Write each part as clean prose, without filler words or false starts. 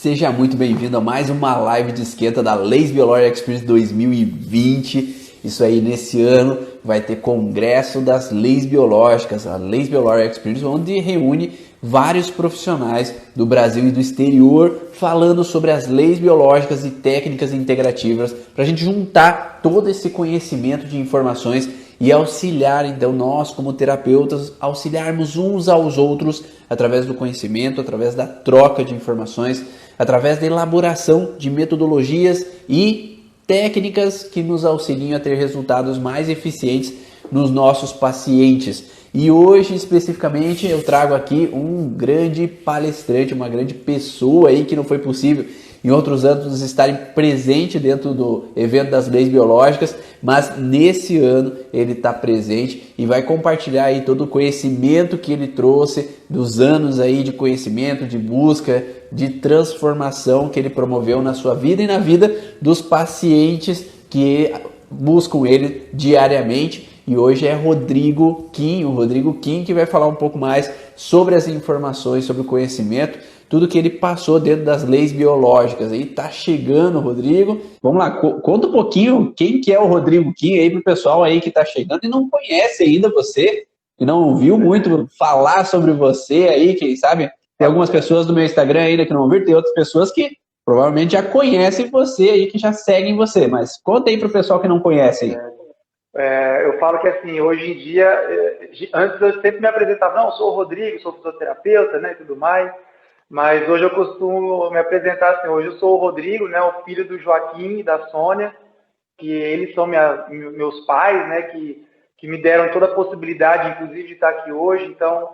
Seja muito bem-vindo a mais uma live de esquenta da Leis Biológicas Experience 2020. Isso aí, nesse ano vai ter Congresso das Leis Biológicas, a Leis Biológicas Experience, onde reúne vários profissionais do Brasil e do exterior falando sobre as leis biológicas e técnicas integrativas para a gente juntar todo esse conhecimento de informações e auxiliar, então, nós como terapeutas, auxiliarmos uns aos outros através do conhecimento, através da troca de informações, através da elaboração de metodologias e técnicas que nos auxiliam a ter resultados mais eficientes nos nossos pacientes. E hoje, especificamente, eu trago aqui um grande palestrante, uma grande pessoa aí que não foi possível em outros anos estarem presente dentro do evento das leis biológicas, mas nesse ano ele está presente e vai compartilhar aí todo o conhecimento que ele trouxe dos anos aí de conhecimento, de busca, de transformação que ele promoveu na sua vida e na vida dos pacientes que buscam ele diariamente. E hoje é Rodrigo Kim, que vai falar um pouco mais sobre as informações, sobre o conhecimento, tudo que ele passou dentro das leis biológicas. Aí tá chegando, Rodrigo. Vamos lá, conta um pouquinho quem que é o Rodrigo Kim aí pro pessoal aí que tá chegando e não conhece ainda você, que não viu muito falar sobre você aí, quem sabe tem algumas pessoas do meu Instagram ainda que não viram, tem outras pessoas que provavelmente já conhecem você aí, que já seguem você, mas conta aí pro pessoal que não conhece aí. Eu falo que assim, hoje em dia, antes eu sempre me apresentava, não, eu sou o Rodrigo, sou fisioterapeuta, né, e tudo mais, mas hoje eu costumo me apresentar assim, hoje eu sou o Rodrigo, né, o filho do Joaquim e da Sônia, que eles são meus pais, né, que me deram toda a possibilidade, inclusive, de estar aqui hoje. Então,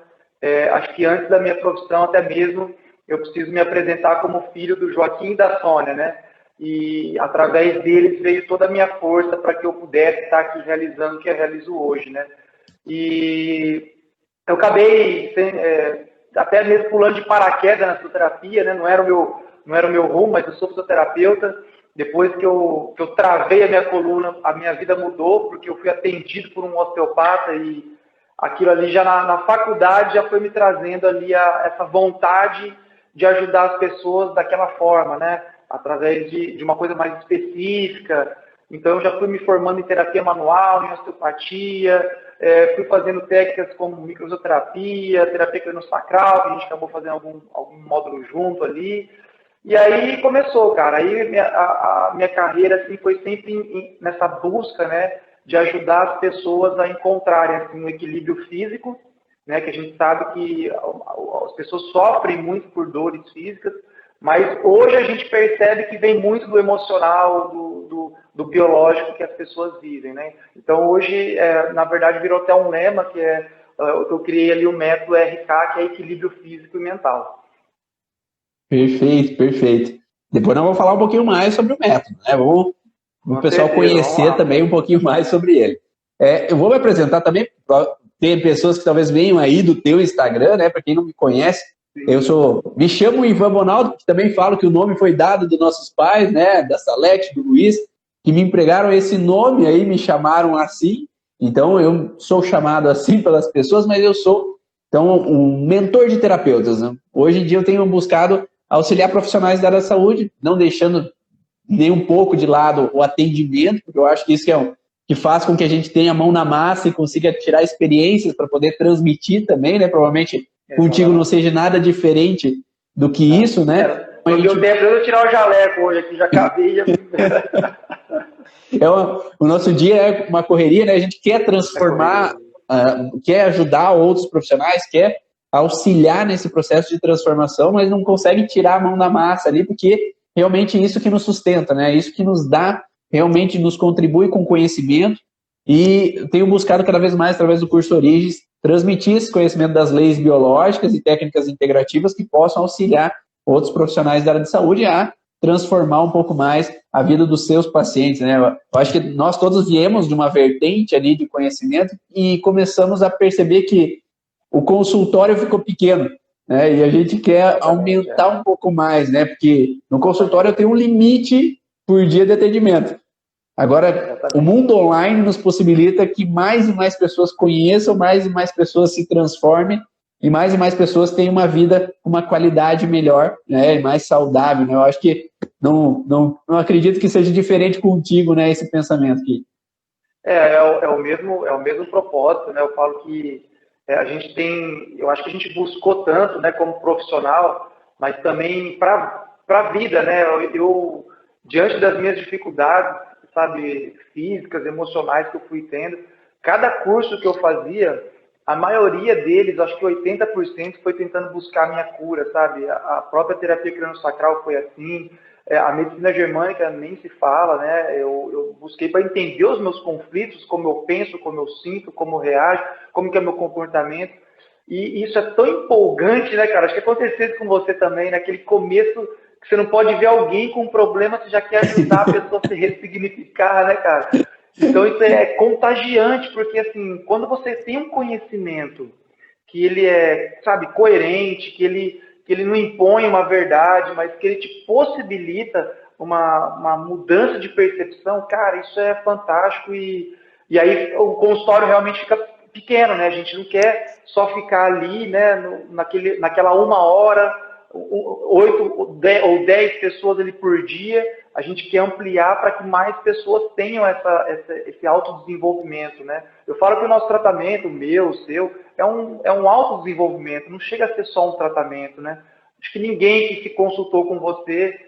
acho que antes da minha profissão, até mesmo, eu preciso me apresentar como filho do Joaquim e da Sônia, né, e através deles veio toda a minha força para que eu pudesse estar aqui realizando o que eu realizo hoje, né, e eu acabei até mesmo pulando de paraquedas na fisioterapia, né? Não era o meu rumo, mas eu sou fisioterapeuta. Depois que eu travei a minha coluna, a minha vida mudou, porque eu fui atendido por um osteopata e aquilo ali já na faculdade já foi me trazendo ali essa vontade de ajudar as pessoas daquela forma, né? Através de uma coisa mais específica. Então eu já fui me formando em terapia manual, em osteopatia, fui fazendo técnicas como microfisioterapia, terapia craniosacral, que a gente acabou fazendo algum módulo junto ali. E aí começou, cara. Aí a minha carreira assim, foi sempre nessa busca, né, de ajudar as pessoas a encontrarem assim, um equilíbrio físico, né, que a gente sabe que as pessoas sofrem muito por dores físicas, mas hoje a gente percebe que vem muito do emocional, do biológico que as pessoas vivem, né? Então hoje, na verdade, virou até um lema que eu criei ali o método RK, que é equilíbrio físico e mental. Perfeito, perfeito. Depois nós vamos falar um pouquinho mais sobre o método, né? Vamos o pessoal conhecer também um pouquinho mais sobre ele. Eu vou me apresentar também, tem pessoas que talvez venham aí do teu Instagram, né? Para quem não me conhece, me chamo Ivan Bonaldo, que também falo que o nome foi dado dos nossos pais, né? Da Salete, do Luiz, que me empregaram esse nome aí, me chamaram assim. Então eu sou chamado assim pelas pessoas, mas eu sou então um mentor de terapeutas, né? Hoje em dia eu tenho buscado auxiliar profissionais da área da saúde, não deixando nem um pouco de lado o atendimento, porque eu acho que isso que faz com que a gente tenha a mão na massa e consiga tirar experiências para poder transmitir também, né? Provavelmente contigo não seja nada diferente do que isso, né? Não deu tempo de eu tirar o jaleco hoje aqui, já acabei. O nosso dia é uma correria, né? A gente quer transformar, quer ajudar outros profissionais, quer auxiliar nesse processo de transformação, mas não consegue tirar a mão da massa ali, porque realmente isso que nos sustenta, né? Isso que nos dá, realmente nos contribui com conhecimento, e tenho buscado cada vez mais, através do curso Origens, transmitir esse conhecimento das leis biológicas e técnicas integrativas que possam auxiliar outros profissionais da área de saúde a transformar um pouco mais a vida dos seus pacientes, né? Eu acho que nós todos viemos de uma vertente ali de conhecimento e começamos a perceber que o consultório ficou pequeno, né? E a gente quer aumentar um pouco mais, né? Porque no consultório eu tenho um limite por dia de atendimento. Agora, o mundo online nos possibilita que mais e mais pessoas conheçam, mais e mais pessoas se transformem e mais pessoas tenham uma vida com uma qualidade melhor, né, e mais saudável, né? Eu acho que não acredito que seja diferente contigo, né, esse pensamento aqui. É o mesmo propósito, né? Eu falo que eu acho que a gente buscou tanto, né, como profissional, mas também para a vida, né? Diante das minhas dificuldades, sabe, físicas, emocionais que eu fui tendo, cada curso que eu fazia, a maioria deles, acho que 80% foi tentando buscar a minha cura, sabe? A própria terapia crânio-sacral foi assim, a medicina germânica nem se fala, né? Eu busquei para entender os meus conflitos, como eu penso, como eu sinto, como eu reajo, como que é meu comportamento. E isso é tão empolgante, né, cara? Acho que aconteceu isso com você também, naquele começo que você não pode ver alguém com um problema, você já quer ajudar a pessoa a se ressignificar, né, cara? Então isso é contagiante, porque assim, quando você tem um conhecimento que ele é, sabe, coerente, que ele não impõe uma verdade, mas que ele te possibilita uma mudança de percepção, cara, isso é fantástico e aí o consultório realmente fica pequeno, né? A gente não quer só ficar ali, né, naquela 1 hora, 8 ou 10 pessoas ali por dia. A gente quer ampliar para que mais pessoas tenham esse autodesenvolvimento, né? Eu falo que o nosso tratamento, o meu, o seu, é um autodesenvolvimento, não chega a ser só um tratamento, né? Acho que ninguém que se consultou com você,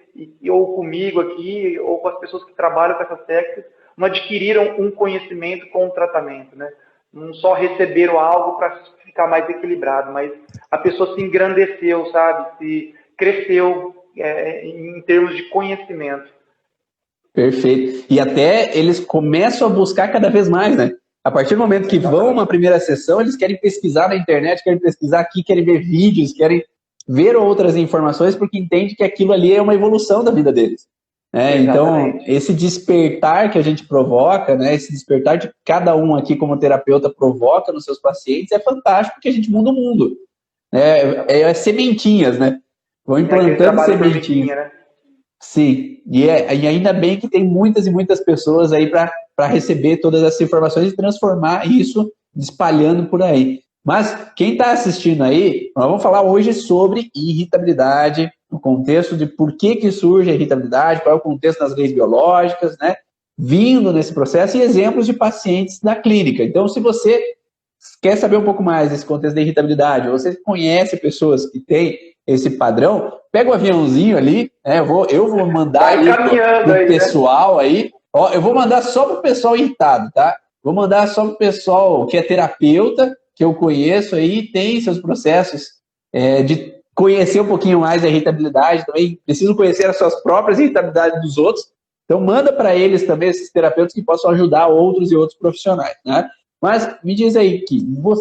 ou comigo aqui, ou com as pessoas que trabalham com essas técnicas, não adquiriram um conhecimento com o tratamento, né? Não só receberam algo para ficar mais equilibrado, mas a pessoa se engrandeceu, sabe? Se cresceu em termos de conhecimento. Perfeito. E até eles começam a buscar cada vez mais, né? A partir do momento que vão a uma primeira sessão, eles querem pesquisar na internet, querem pesquisar aqui, querem ver vídeos, querem ver outras informações, porque entende que aquilo ali é uma evolução da vida deles. Então, esse despertar que a gente provoca, né, esse despertar de cada um aqui como terapeuta provoca nos seus pacientes é fantástico, porque a gente muda o mundo. É sementinhas, né? Vão implantando sementinhas. Né? Sim, e ainda bem que tem muitas e muitas pessoas aí para receber todas essas informações e transformar isso espalhando por aí. Mas quem está assistindo aí, nós vamos falar hoje sobre irritabilidade, no contexto de por que surge a irritabilidade, qual é o contexto das leis biológicas, né? Vindo nesse processo e exemplos de pacientes da clínica. Então, se você quer saber um pouco mais desse contexto da irritabilidade, ou você conhece pessoas que têm esse padrão, pega o aviãozinho ali, né? Eu vou mandar aí pro pessoal aí. Ó, eu vou mandar só pro pessoal irritado, tá? Vou mandar só pro pessoal que é terapeuta, que eu conheço aí, tem seus processos de conhecer um pouquinho mais da irritabilidade também, precisam conhecer as suas próprias irritabilidades dos outros. Então, manda para eles também, esses terapeutas que possam ajudar outros e outros profissionais, né? Mas me diz aí, que o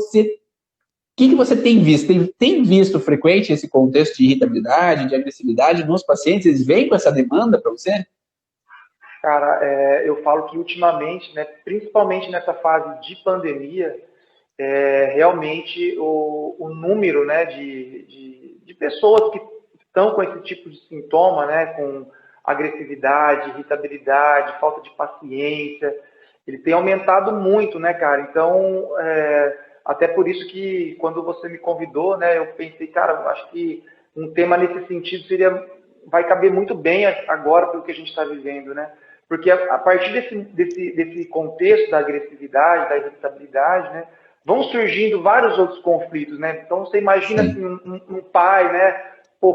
que você tem visto? Tem visto frequente esse contexto de irritabilidade, de agressividade nos pacientes? Eles vêm com essa demanda para você? Cara, eu falo que ultimamente, né, principalmente nessa fase de pandemia, realmente o número, né, de pessoas que estão com esse tipo de sintoma, né, com agressividade, irritabilidade, falta de paciência, ele tem aumentado muito, né, cara? Então, até por isso que quando você me convidou, né, eu pensei, cara, eu acho que um tema nesse sentido vai caber muito bem agora pelo que a gente está vivendo, né? Porque a partir desse contexto da agressividade, da irritabilidade, né, vão surgindo vários outros conflitos, né? Então você imagina assim, um pai, né,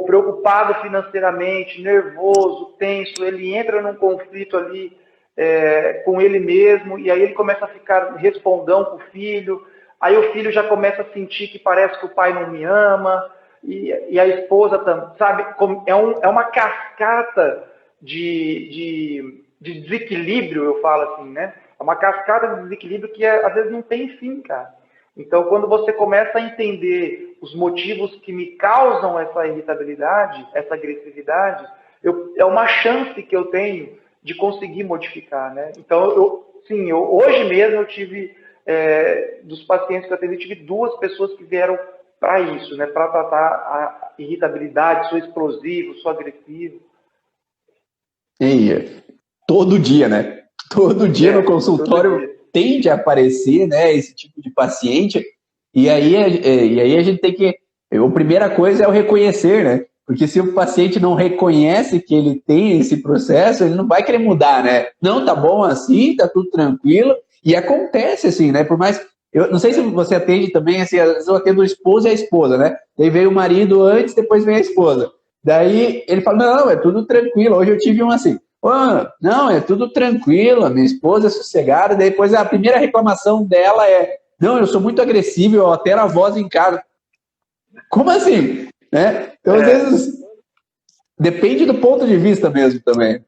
preocupado financeiramente, nervoso, tenso, ele entra num conflito ali com ele mesmo, e aí ele começa a ficar respondão com o filho, aí o filho já começa a sentir que parece que o pai não me ama, e a esposa também, sabe? É uma cascata de desequilíbrio, eu falo assim, né? É uma cascata de desequilíbrio que às vezes não tem fim, cara. Então, quando você começa a entender os motivos que me causam essa irritabilidade, essa agressividade, é uma chance que eu tenho de conseguir modificar, né? Então, hoje mesmo eu tive, dos pacientes que eu atendi, tive 2 pessoas que vieram para isso, né? Para tratar a irritabilidade, sou explosivo, sou agressivo. E todo dia, né? Todo dia no consultório tende a aparecer, né, esse tipo de paciente. E aí a gente tem que. A primeira coisa é o reconhecer, né? Porque se o paciente não reconhece que ele tem esse processo, ele não vai querer mudar, né? Não, tá bom assim, tá tudo tranquilo. E acontece assim, né? Por mais. Eu não sei se você atende também, assim, às vezes eu atendo o esposo e a esposa, né? Daí veio o marido antes, depois vem a esposa. Daí ele fala, não, é tudo tranquilo. Hoje eu tive um assim, oh, não, é tudo tranquilo, a minha esposa é sossegada. Daí depois a primeira reclamação dela é, não, eu sou muito agressivo, eu altero a voz em casa. Como assim? Né? Então, às vezes, depende do ponto de vista mesmo também.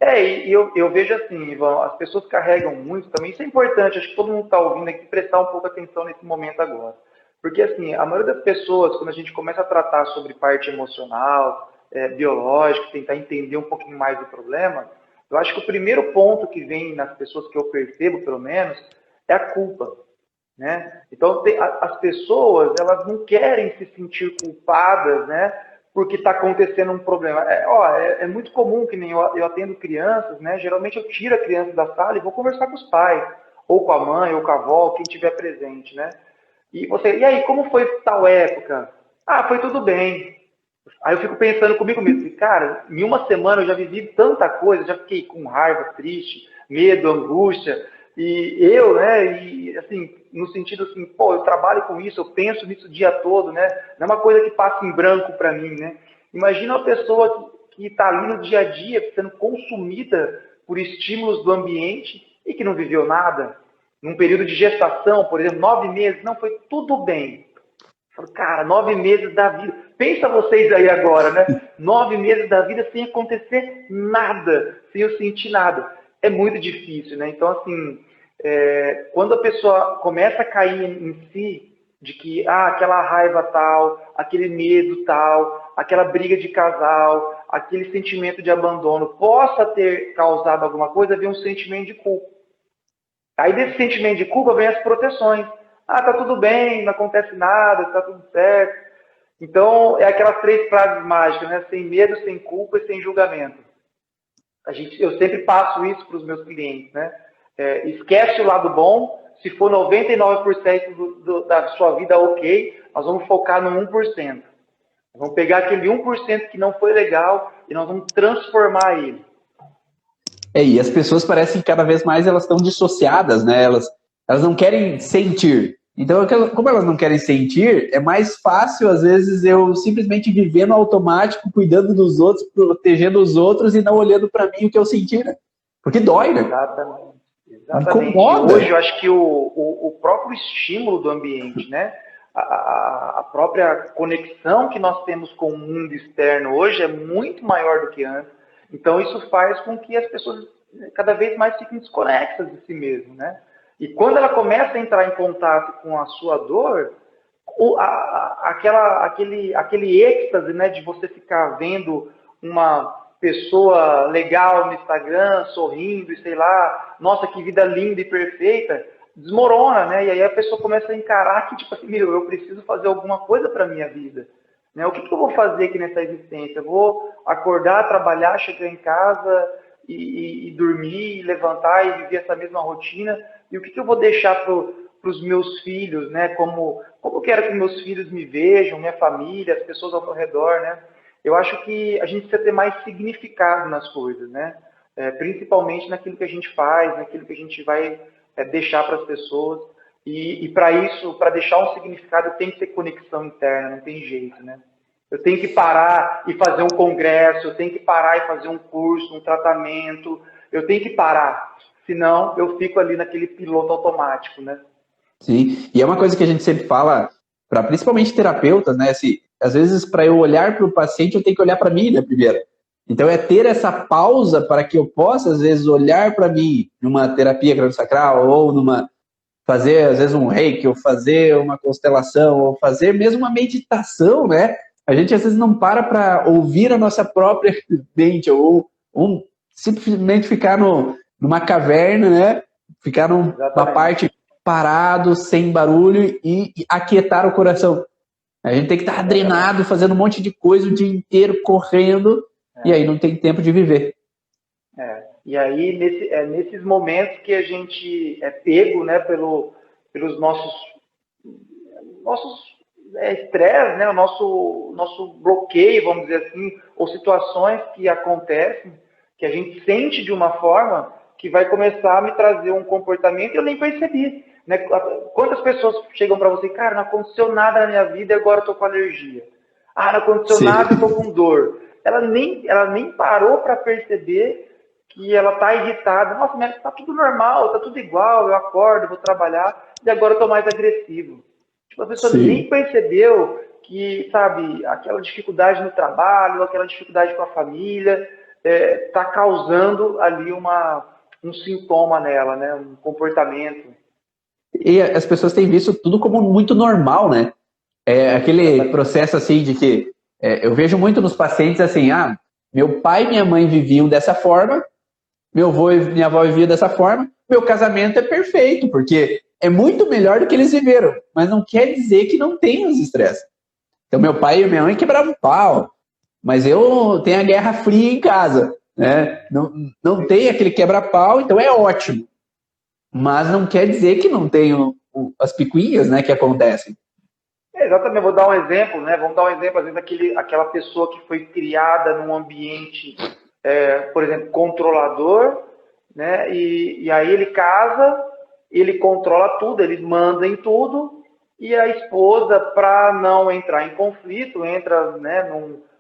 E eu vejo assim, Ivan, as pessoas carregam muito também, isso é importante, acho que todo mundo está ouvindo aqui prestar um pouco atenção nesse momento agora. Porque assim, a maioria das pessoas, quando a gente começa a tratar sobre parte emocional, biológica, tentar entender um pouquinho mais do problema, eu acho que o primeiro ponto que vem nas pessoas que eu percebo, pelo menos, é a culpa. Né? Então, as pessoas elas não querem se sentir culpadas, né? Porque está acontecendo um problema. É muito comum que nem eu atendo crianças, né? Geralmente eu tiro a criança da sala e vou conversar com os pais, ou com a mãe, ou com a avó, quem tiver presente, né? E aí, como foi tal época? Ah, foi tudo bem. Aí eu fico pensando comigo mesmo, cara, em uma semana eu já vivi tanta coisa, já fiquei com raiva, triste, medo, angústia, e eu, né, e assim, no sentido assim, pô, eu trabalho com isso, eu penso nisso o dia todo, né, não é uma coisa que passa em branco para mim, né. Imagina uma pessoa que está ali no dia a dia, sendo consumida por estímulos do ambiente e que não viveu nada. Num período de gestação, por exemplo, 9 meses, não, foi tudo bem. Cara, 9 meses da vida. Pensa vocês aí agora, né? 9 meses da vida sem acontecer nada, sem eu sentir nada. É muito difícil, né? Então, assim, quando a pessoa começa a cair em si, de que aquela raiva tal, aquele medo tal, aquela briga de casal, aquele sentimento de abandono possa ter causado alguma coisa, vem um sentimento de culpa. Aí desse sentimento de culpa vem as proteções. Ah, tá tudo bem, não acontece nada, tá tudo certo. Então, é aquelas 3 frases mágicas, né? Sem medo, sem culpa e sem julgamento. Eu sempre passo isso para os meus clientes, né? Esquece o lado bom. Se for 99% da sua vida ok, nós vamos focar no 1%. Nós vamos pegar aquele 1% que não foi legal e nós vamos transformar ele. E as pessoas parecem que cada vez mais elas estão dissociadas, né? Elas não querem sentir. Então, como elas não querem sentir, é mais fácil, às vezes, eu simplesmente viver no automático, cuidando dos outros, protegendo os outros e não olhando para mim o que eu senti, né? Porque dói, né? Exatamente. Incomoda. Hoje, eu acho que o próprio estímulo do ambiente, né? A própria conexão que nós temos com o mundo externo hoje é muito maior do que antes. Então, isso faz com que as pessoas cada vez mais fiquem desconexas de si mesmo, né? E quando ela começa a entrar em contato com a sua dor, aquele êxtase, né, de você ficar vendo uma pessoa legal no Instagram, sorrindo e sei lá, nossa, que vida linda e perfeita, desmorona, né? E aí a pessoa começa a encarar que, tipo assim, eu preciso fazer alguma coisa para a minha vida. Né? O que eu vou fazer aqui nessa existência? Eu vou acordar, trabalhar, chegar em casa e dormir, levantar e viver essa mesma rotina? E o que eu vou deixar para os meus filhos, né? Como eu quero que meus filhos me vejam, minha família, as pessoas ao meu redor, né? Eu acho que a gente precisa ter mais significado nas coisas, né? Principalmente naquilo que a gente faz, naquilo que a gente vai deixar para as pessoas. E para isso, para deixar um significado, tem que ter conexão interna, não tem jeito, né? Eu tenho que parar e fazer um congresso, eu tenho que parar e fazer um curso, um tratamento, eu tenho que parar, senão eu fico ali naquele piloto automático, né? Sim, e é uma coisa que a gente sempre fala, para principalmente terapeutas, né? Se, às vezes, para eu olhar para o paciente, eu tenho que olhar para mim, né, primeiro. Então, é ter essa pausa para que eu possa, às vezes, olhar para mim numa terapia crânio-sacral ou fazer, às vezes, um reiki, ou fazer uma constelação, ou fazer mesmo uma meditação, né? A gente, às vezes, não para ouvir a nossa própria mente, ou simplesmente ficar numa caverna, né? Ficar numa parte parado, sem barulho e aquietar o coração. A gente tem que estar adrenado, fazendo um monte de coisa o dia inteiro, correndo, e aí não tem tempo de viver. E aí, nesses momentos que a gente é pego, né, pelos nossos nossos estresse, né, o nosso bloqueio, vamos dizer assim, ou situações que acontecem, que a gente sente de uma forma que vai começar a me trazer um comportamento e eu nem percebi. Né? Quantas pessoas chegam para você, cara, não aconteceu nada na minha vida e agora eu tô com alergia. Ah, não aconteceu Sim. nada e tô com dor. Ela nem parou para perceber que ela tá irritada. Nossa, mas tá tudo normal, tá tudo igual, eu acordo, vou trabalhar e agora eu tô mais agressivo. Tipo, a pessoa nem Sim. percebeu que, sabe, aquela dificuldade no trabalho, aquela dificuldade com a família, está causando ali um sintoma nela, né? Um comportamento. E as pessoas têm visto tudo como muito normal, né? É aquele Exatamente. processo assim de que eu vejo muito nos pacientes assim, meu pai e minha mãe viviam dessa forma, meu avô e minha avó viviam dessa forma, meu casamento é perfeito, porque é muito melhor do que eles viveram, mas não quer dizer que não tem os estresses. Então, meu pai e minha mãe quebravam pau, mas eu tenho a Guerra Fria em casa, né? Não tem aquele quebra-pau, então é ótimo. Mas não quer dizer que não tenham as picuinhas, né, que acontecem. Exatamente, vou dar um exemplo, né? Vamos dar um exemplo, às vezes aquela pessoa que foi criada num ambiente, por exemplo, controlador, né? E aí ele casa, ele controla tudo, ele manda em tudo, e a esposa, para não entrar em conflito, entra, né,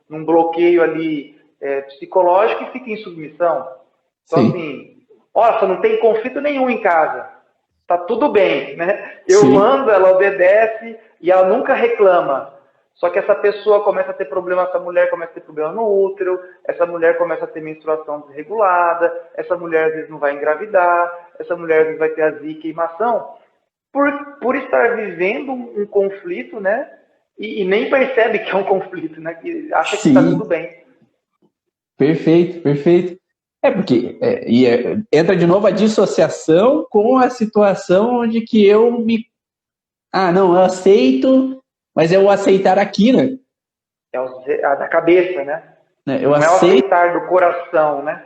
num bloqueio ali psicológico e fica em submissão. Então, Sim, assim, olha, não tem conflito nenhum em casa. Tá tudo bem, né? Eu sim, mando, ela obedece e ela nunca reclama. Só que essa pessoa começa a ter problema, essa mulher começa a ter problema no útero, essa mulher começa a ter menstruação desregulada, essa mulher às vezes não vai engravidar, essa mulher às vezes vai ter azia e queimação, por estar vivendo um conflito, né? E nem percebe que é um conflito, né? Que acha que está tudo sim. bem. Perfeito, perfeito. É porque entra de novo a dissociação com a situação onde que eu me. Ah, não, eu aceito, mas é o aceitar aqui, né? É a da cabeça, né? Eu Não é o aceito. aceitar do coração, né?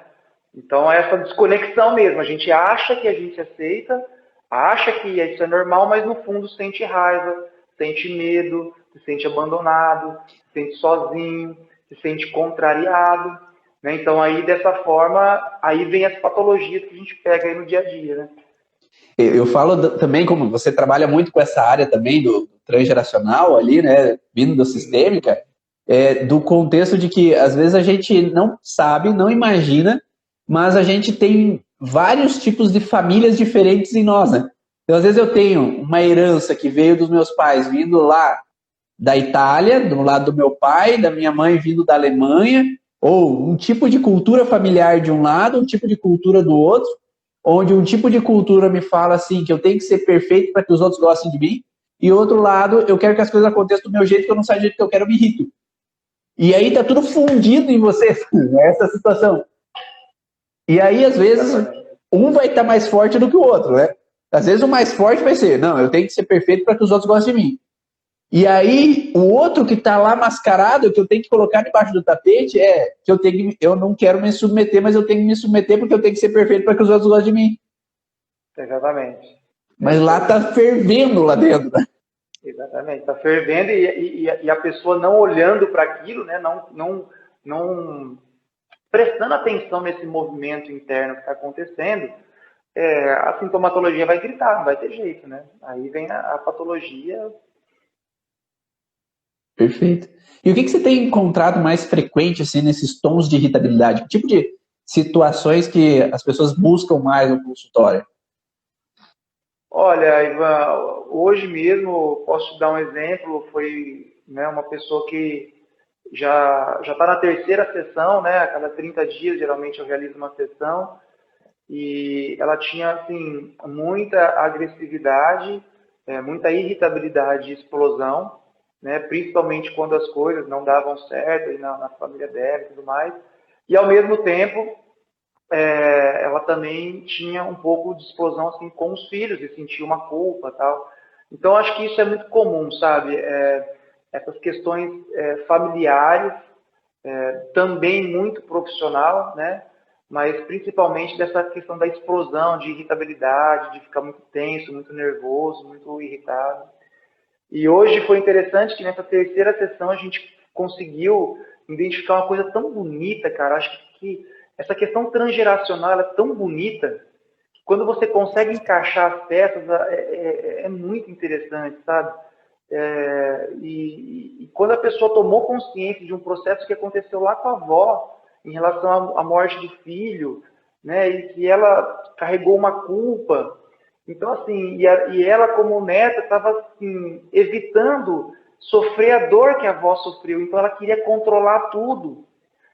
Então é essa desconexão mesmo. A gente acha que a gente aceita, acha que isso é normal, mas no fundo sente raiva, sente medo, se sente abandonado, se sente sozinho, se sente contrariado. Né? Então aí dessa forma, aí vem as patologias que a gente pega aí no dia a dia, né? Eu falo também, como você trabalha muito com essa área também do transgeracional ali, né? Vindo da Uhum. sistêmica, do contexto de que às vezes a gente não sabe, não imagina, mas a gente tem vários tipos de famílias diferentes em nós, né? Então, às vezes eu tenho uma herança que veio dos meus pais vindo lá da Itália, do lado do meu pai, da minha mãe vindo da Alemanha, ou um tipo de cultura familiar de um lado, um tipo de cultura do outro, onde um tipo de cultura me fala assim que eu tenho que ser perfeito para que os outros gostem de mim, e outro lado, eu quero que as coisas aconteçam do meu jeito, que eu não saio do jeito que eu quero, eu me irrito. E aí tá tudo fundido em você, essa situação. E aí, às vezes, Exatamente. um vai estar mais forte do que o outro, né? Às vezes o mais forte vai ser, não, eu tenho que ser perfeito para que os outros gostem de mim. E aí, o outro que está lá mascarado, que eu tenho que colocar debaixo do tapete, é que eu não quero me submeter, mas eu tenho que me submeter porque eu tenho que ser perfeito para que os outros gostem de mim. Exatamente. É Mas isso lá aí. tá fervendo lá dentro, né? Exatamente. Está fervendo e a pessoa não olhando para aquilo, né? Não prestando atenção nesse movimento interno que está acontecendo, a sintomatologia vai gritar, não vai ter jeito, né? Aí vem a patologia. Perfeito. E o que você tem encontrado mais frequente assim nesses tons de irritabilidade? Que tipo de situações que as pessoas buscam mais no consultório? Olha, Ivan, hoje mesmo posso te dar um exemplo. Foi, né, uma pessoa que já está na terceira sessão, né? A cada 30 dias geralmente eu realizo uma sessão e ela tinha assim muita agressividade, muita irritabilidade e explosão, né? Principalmente quando as coisas não davam certo aí na família dela e tudo mais. E ao mesmo tempo, ela também tinha um pouco de explosão assim com os filhos e sentia uma culpa, tal. Então acho que isso é muito comum, sabe? Essas questões familiares, também muito profissional, né? Mas principalmente dessa questão da explosão, de irritabilidade, de ficar muito tenso, muito nervoso, muito irritado. E hoje foi interessante que nessa terceira sessão a gente conseguiu identificar uma coisa tão bonita, cara. Acho que essa questão transgeracional é tão bonita que quando você consegue encaixar as peças é muito interessante, sabe? E quando a pessoa tomou consciência de um processo que aconteceu lá com a avó, em relação à morte do filho, né, e que ela carregou uma culpa. Então, assim, e ela como neta estava assim, evitando sofrer a dor que a avó sofreu. Então, ela queria controlar tudo.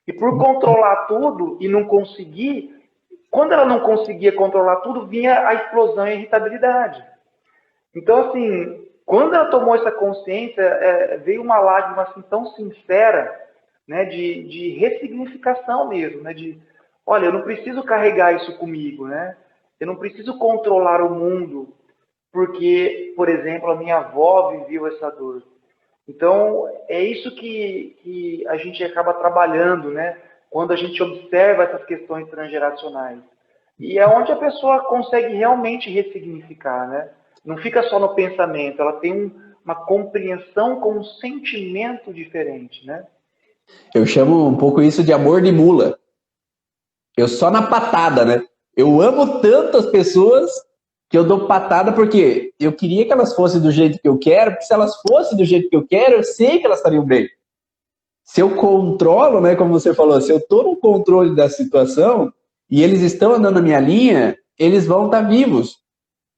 E por controlar tudo e não conseguir, quando ela não conseguia controlar tudo, vinha a explosão e a irritabilidade. Então, assim, quando ela tomou essa consciência, veio uma lágrima assim, tão sincera, né, de ressignificação mesmo, né, de, olha, eu não preciso carregar isso comigo, né, eu não preciso controlar o mundo, porque, por exemplo, a minha avó viveu essa dor. Então, é isso que a gente acaba trabalhando, né, quando a gente observa essas questões transgeracionais. E é onde a pessoa consegue realmente ressignificar, né? Não fica só no pensamento, ela tem uma compreensão com um sentimento diferente, né? Eu chamo um pouco isso de amor de mula. Eu só na patada, né? Eu amo tanto as pessoas que eu dou patada porque eu queria que elas fossem do jeito que eu quero, porque se elas fossem do jeito que eu quero, eu sei que elas estariam bem. Se eu controlo, né, como você falou, se eu estou no controle da situação e eles estão andando na minha linha, eles vão estar vivos.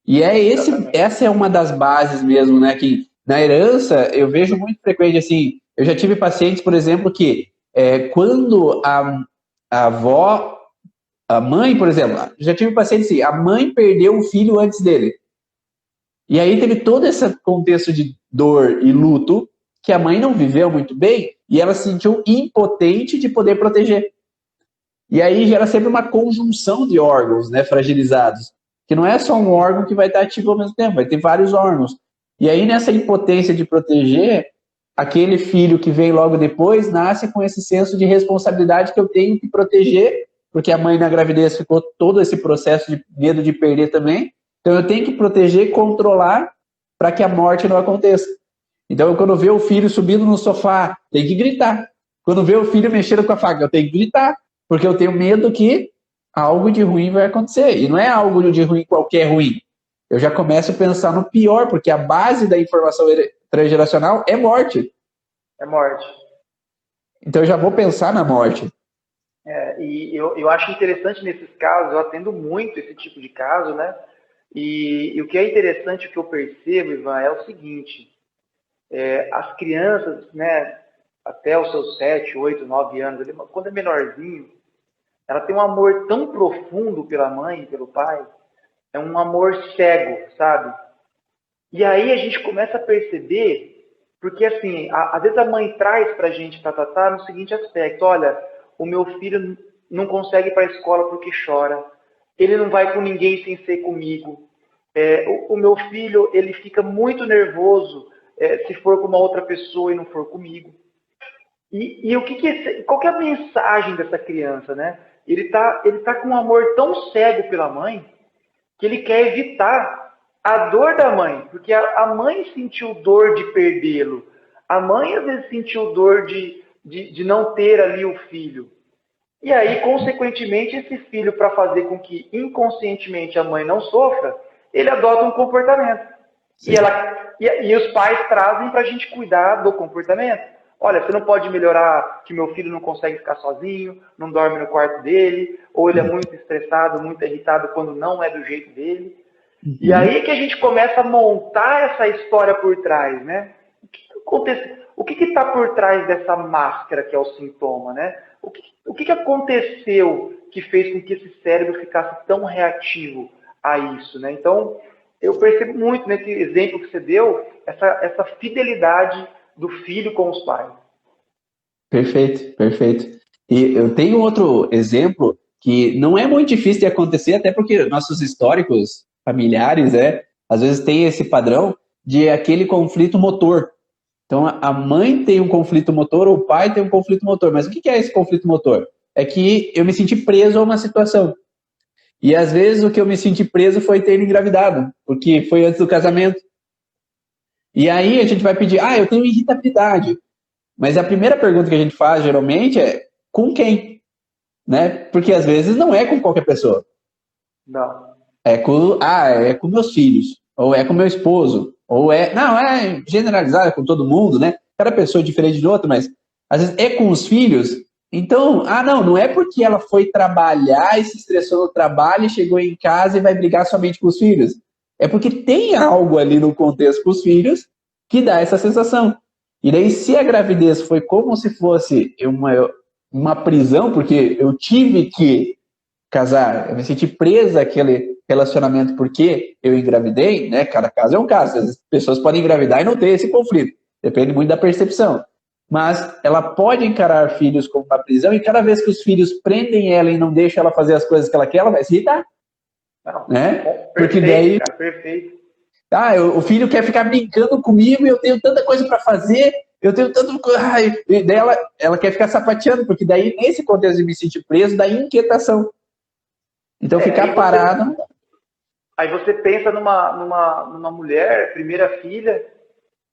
E essa é uma das bases mesmo, né, que na herança eu vejo muito frequente, assim, eu já tive pacientes, por exemplo, que quando a avó, a mãe, por exemplo, já tive pacientes assim, a mãe perdeu um filho antes dele. E aí teve todo esse contexto de dor e luto que a mãe não viveu muito bem e ela se sentiu impotente de poder proteger. E aí gera sempre uma conjunção de órgãos, né, fragilizados, que não é só um órgão que vai estar ativo ao mesmo tempo, vai ter vários órgãos. E aí nessa impotência de proteger, aquele filho que vem logo depois nasce com esse senso de responsabilidade que eu tenho que proteger, porque a mãe na gravidez ficou todo esse processo de medo de perder também. Então eu tenho que proteger e controlar para que a morte não aconteça. Então quando vê o filho subindo no sofá, tem que gritar. Quando vê o filho mexendo com a faca, eu tenho que gritar, porque eu tenho medo que algo de ruim vai acontecer. E não é algo de ruim qualquer ruim. Eu já começo a pensar no pior, porque a base da informação transgeracional é morte. É morte. Então eu já vou pensar na morte. E eu acho interessante nesses casos, eu atendo muito esse tipo de caso, né? E o que é interessante, o que eu percebo, Ivan, é o seguinte, as crianças, né, até os seus 7, 8, 9 anos, quando é menorzinho, ela tem um amor tão profundo pela mãe, pelo pai, é um amor cego, sabe? E aí a gente começa a perceber, porque assim, às vezes a mãe traz pra gente pra tratar no seguinte aspecto, olha, o meu filho não consegue ir para a escola porque chora, ele não vai com ninguém sem ser comigo, o meu filho, ele fica muito nervoso se for com uma outra pessoa e não for comigo. E qual que é a mensagem dessa criança, né? Ele tá com um amor tão cego pela mãe que ele quer evitar a dor da mãe, porque a mãe sentiu dor de perdê-lo. A mãe, às vezes, sentiu dor de não ter ali o filho. E aí, consequentemente, esse filho, para fazer com que inconscientemente a mãe não sofra, ele adota um comportamento. E os pais trazem para a gente cuidar do comportamento. Olha, você não pode melhorar que meu filho não consegue ficar sozinho, não dorme no quarto dele, ou ele é muito estressado, muito irritado quando não é do jeito dele. Uhum. E aí que a gente começa a montar essa história por trás, né? O que está por trás dessa máscara que é o sintoma, né? O que aconteceu que fez com que esse cérebro ficasse tão reativo a isso, né? Então, eu percebo muito nesse exemplo que você deu, essa fidelidade do filho com os pais. Perfeito, perfeito. E eu tenho outro exemplo que não é muito difícil de acontecer, até porque nossos históricos familiares, às vezes tem esse padrão de aquele conflito motor. Então, a mãe tem um conflito motor, ou o pai tem um conflito motor. Mas o que é esse conflito motor? É que eu me senti preso a uma situação. E, às vezes, o que eu me senti preso foi ter engravidado, porque foi antes do casamento. E aí a gente vai pedir, eu tenho irritabilidade. Mas a primeira pergunta que a gente faz, geralmente, é com quem? Né? Porque às vezes não é com qualquer pessoa. Não. É com meus filhos, ou é com meu esposo, ou não, é generalizado, é com todo mundo, né? Cada pessoa é diferente de outra, mas às vezes é com os filhos. Então, não é porque ela foi trabalhar e se estressou no trabalho e chegou em casa e vai brigar somente com os filhos. É porque tem algo ali no contexto com os filhos que dá essa sensação. E daí, se a gravidez foi como se fosse uma prisão, porque eu tive que casar, eu me senti presa àquele relacionamento porque eu engravidei, né? Cada caso é um caso. As pessoas podem engravidar e não ter esse conflito. Depende muito da percepção. Mas ela pode encarar filhos como uma prisão e cada vez que os filhos prendem ela e não deixam ela fazer as coisas que ela quer, ela vai se irritar. Não. Né? Perfeito, porque daí, cara, perfeito. O filho quer ficar brincando comigo e eu tenho tanta coisa para fazer, eu tenho tanto. E daí ela quer ficar sapateando, porque daí, nesse contexto de me sentir preso, dá inquietação. Então, ficar parado. Aí você pensa numa mulher, primeira filha,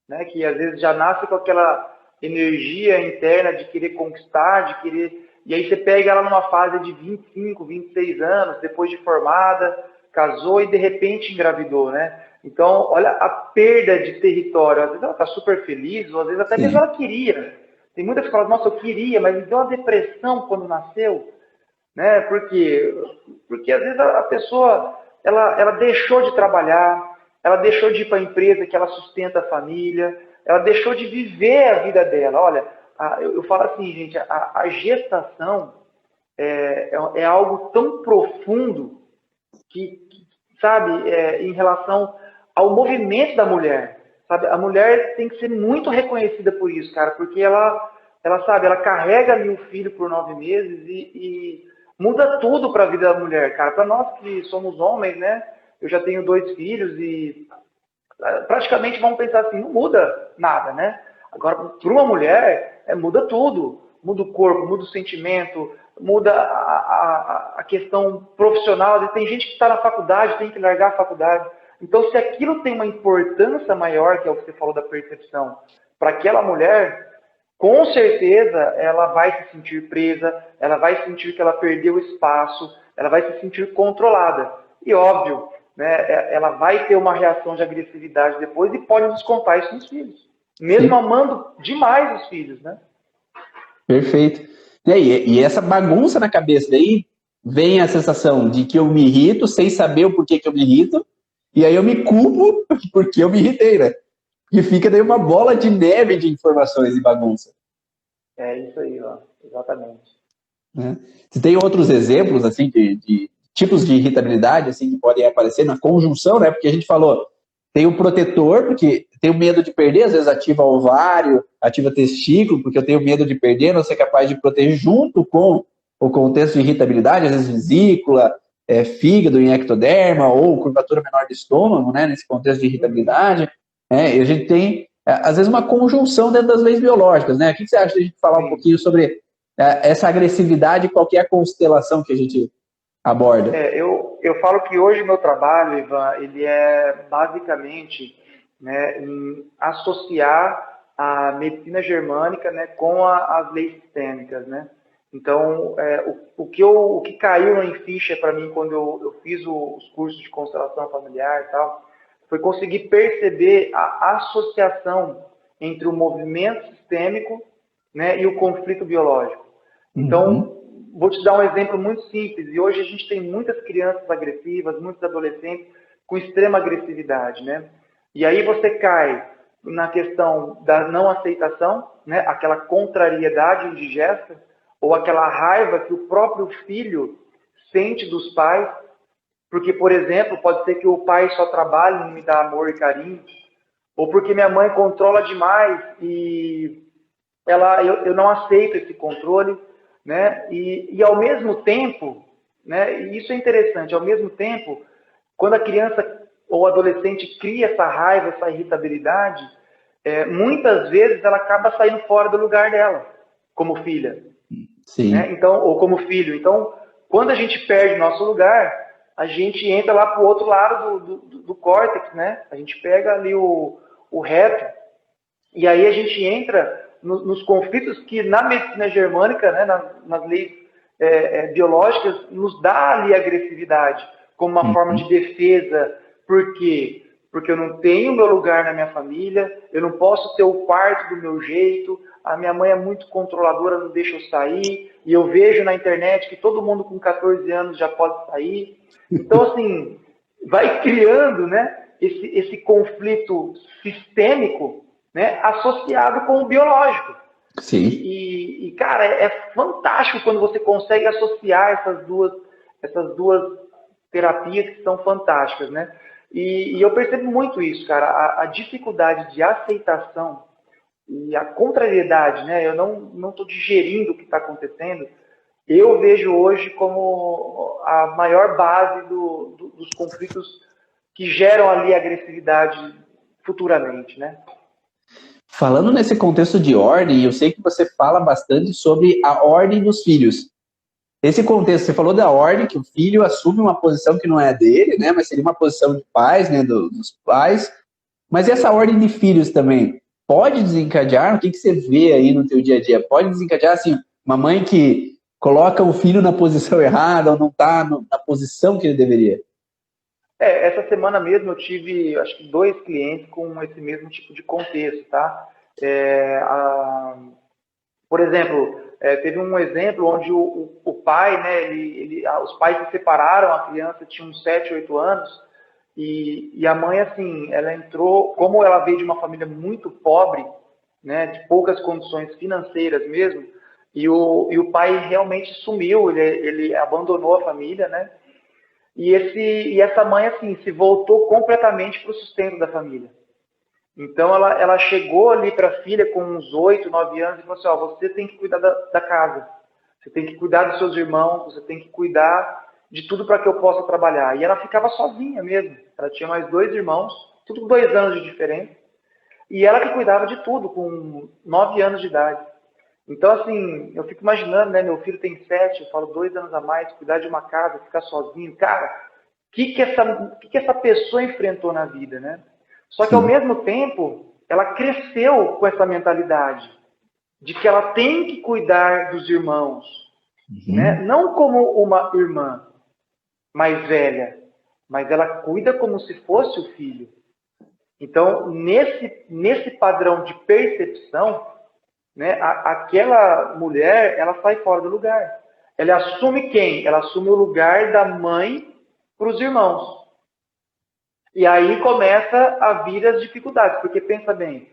né, que às vezes já nasce com aquela energia interna de querer conquistar, de querer. E aí você pega ela numa fase de 25, 26 anos, depois de formada, casou e de repente engravidou, né? Então, olha a perda de território. Às vezes ela está super feliz, ou às vezes até mesmo ela queria. Tem muitas que falam, nossa, eu queria, mas me deu uma depressão quando nasceu. Né? Por quê? Porque às vezes a pessoa ela deixou de trabalhar, ela deixou de ir para a empresa que ela sustenta a família, ela deixou de viver a vida dela. Olha, eu falo assim, gente, a gestação é algo tão profundo que sabe, em relação ao movimento da mulher. Sabe? A mulher tem que ser muito reconhecida por isso, cara, porque ela carrega ali o filho por 9 meses e muda tudo para a vida da mulher, cara. Para nós que somos homens, né? Eu já tenho 2 filhos e praticamente vamos pensar assim, não muda nada, né? Agora, para uma mulher, muda tudo. Muda o corpo, muda o sentimento, muda a questão profissional. Tem gente que está na faculdade, tem que largar a faculdade. Então, se aquilo tem uma importância maior, que é o que você falou da percepção, para aquela mulher, com certeza ela vai se sentir presa, ela vai sentir que ela perdeu espaço, ela vai se sentir controlada. E óbvio, né, ela vai ter uma reação de agressividade depois e pode descontar isso nos filhos. Mesmo Sim. amando demais os filhos, né? Perfeito. E essa bagunça na cabeça, daí vem a sensação de que eu me irrito sem saber o porquê que eu me irrito, e aí eu me culpo porque eu me irritei, né? E fica daí uma bola de neve de informações e bagunça. É isso aí, ó. Exatamente. Né? Você tem outros exemplos assim de tipos de irritabilidade assim que podem aparecer na conjunção, né? Porque a gente falou, tem o protetor, porque tenho medo de perder, às vezes ativa ovário, ativa testículo, porque eu tenho medo de perder, não ser capaz de proteger junto com o contexto de irritabilidade, às vezes vesícula, fígado em ectoderma ou curvatura menor do estômago, né? Nesse contexto de irritabilidade. E a gente tem, às vezes, uma conjunção dentro das leis biológicas, né? O que você acha de a gente falar um pouquinho sobre essa agressividade, qualquer constelação que a gente aborda? Eu falo que hoje o meu trabalho, Ivan, ele é basicamente, né, em associar a medicina germânica, né, com as leis sistêmicas, né? Então, o que caiu em ficha para mim quando eu fiz os cursos de constelação familiar e tal, foi conseguir perceber a associação entre o movimento sistêmico, né, e o conflito biológico. Então, vou te dar um exemplo muito simples. E hoje a gente tem muitas crianças agressivas, muitos adolescentes com extrema agressividade, né? E aí você cai na questão da não aceitação, né? Aquela contrariedade indigesta, ou aquela raiva que o próprio filho sente dos pais, porque, por exemplo, pode ser que o pai só trabalhe e não me dá amor e carinho, ou porque minha mãe controla demais e eu não aceito esse controle, né? E ao mesmo tempo, né? E isso é interessante, ao mesmo tempo, quando a criança ou adolescente cria essa raiva, essa irritabilidade, muitas vezes ela acaba saindo fora do lugar dela, como filha. Sim. Né? Então, ou como filho. Então, quando a gente perde nosso lugar, a gente entra lá para o outro lado do córtex, né? A gente pega ali o o reto, e aí a gente entra nos conflitos que na medicina germânica, né, nas leis biológicas, nos dá ali a agressividade, como uma forma de defesa. Por quê? Porque eu não tenho meu lugar na minha família, eu não posso ter o quarto do meu jeito, a minha mãe é muito controladora, não deixa eu sair, e eu vejo na internet que todo mundo com 14 anos já pode sair. Então, assim, vai criando, né, esse conflito sistêmico, né, associado com o biológico. Sim. E cara, é fantástico quando você consegue associar essas duas terapias que são fantásticas, né? E eu percebo muito isso, cara, a dificuldade de aceitação e a contrariedade, né? Eu não estou digerindo o que está acontecendo. Eu vejo hoje como a maior base dos conflitos que geram ali agressividade futuramente, né? Falando nesse contexto de ordem, eu sei que você fala bastante sobre a ordem dos filhos. Esse contexto, você falou da ordem, que o filho assume uma posição que não é dele, né, mas seria uma posição de pais, né, dos pais. Mas essa ordem de filhos também pode desencadear? O que você vê aí no teu dia a dia? Pode desencadear, assim, uma mãe que coloca o filho na posição errada ou não está na posição que ele deveria? Essa semana mesmo eu tive, acho que 2 clientes com esse mesmo tipo de contexto, tá? Por exemplo, teve um exemplo onde o pai, né, os pais se separaram, a criança tinha uns 7, 8 anos, e a mãe, assim, ela entrou, como ela veio de uma família muito pobre, né, de poucas condições financeiras mesmo, e o pai realmente sumiu, ele abandonou a família, né? E essa mãe, assim, se voltou completamente para o sustento da família. Então, ela chegou ali para a filha com uns 8, 9 anos e falou assim, ó, você tem que cuidar da casa, você tem que cuidar dos seus irmãos, você tem que cuidar de tudo para que eu possa trabalhar. E ela ficava sozinha mesmo. Ela tinha mais 2 irmãos, tudo com 2 anos de diferença. E ela que cuidava de tudo, com 9 anos de idade. Então, assim, eu fico imaginando, né? Meu filho tem 7, eu falo 2 anos a mais, cuidar de uma casa, ficar sozinho. Cara, o que essa pessoa enfrentou na vida, né? Só que, ao mesmo tempo, ela cresceu com essa mentalidade de que ela tem que cuidar dos irmãos, né? Não como uma irmã mais velha, mas ela cuida como se fosse o filho. Então, nesse padrão de percepção, né, aquela mulher, ela sai fora do lugar. Ela assume quem? Ela assume o lugar da mãe para os irmãos. E aí começa a vir as dificuldades, porque pensa bem,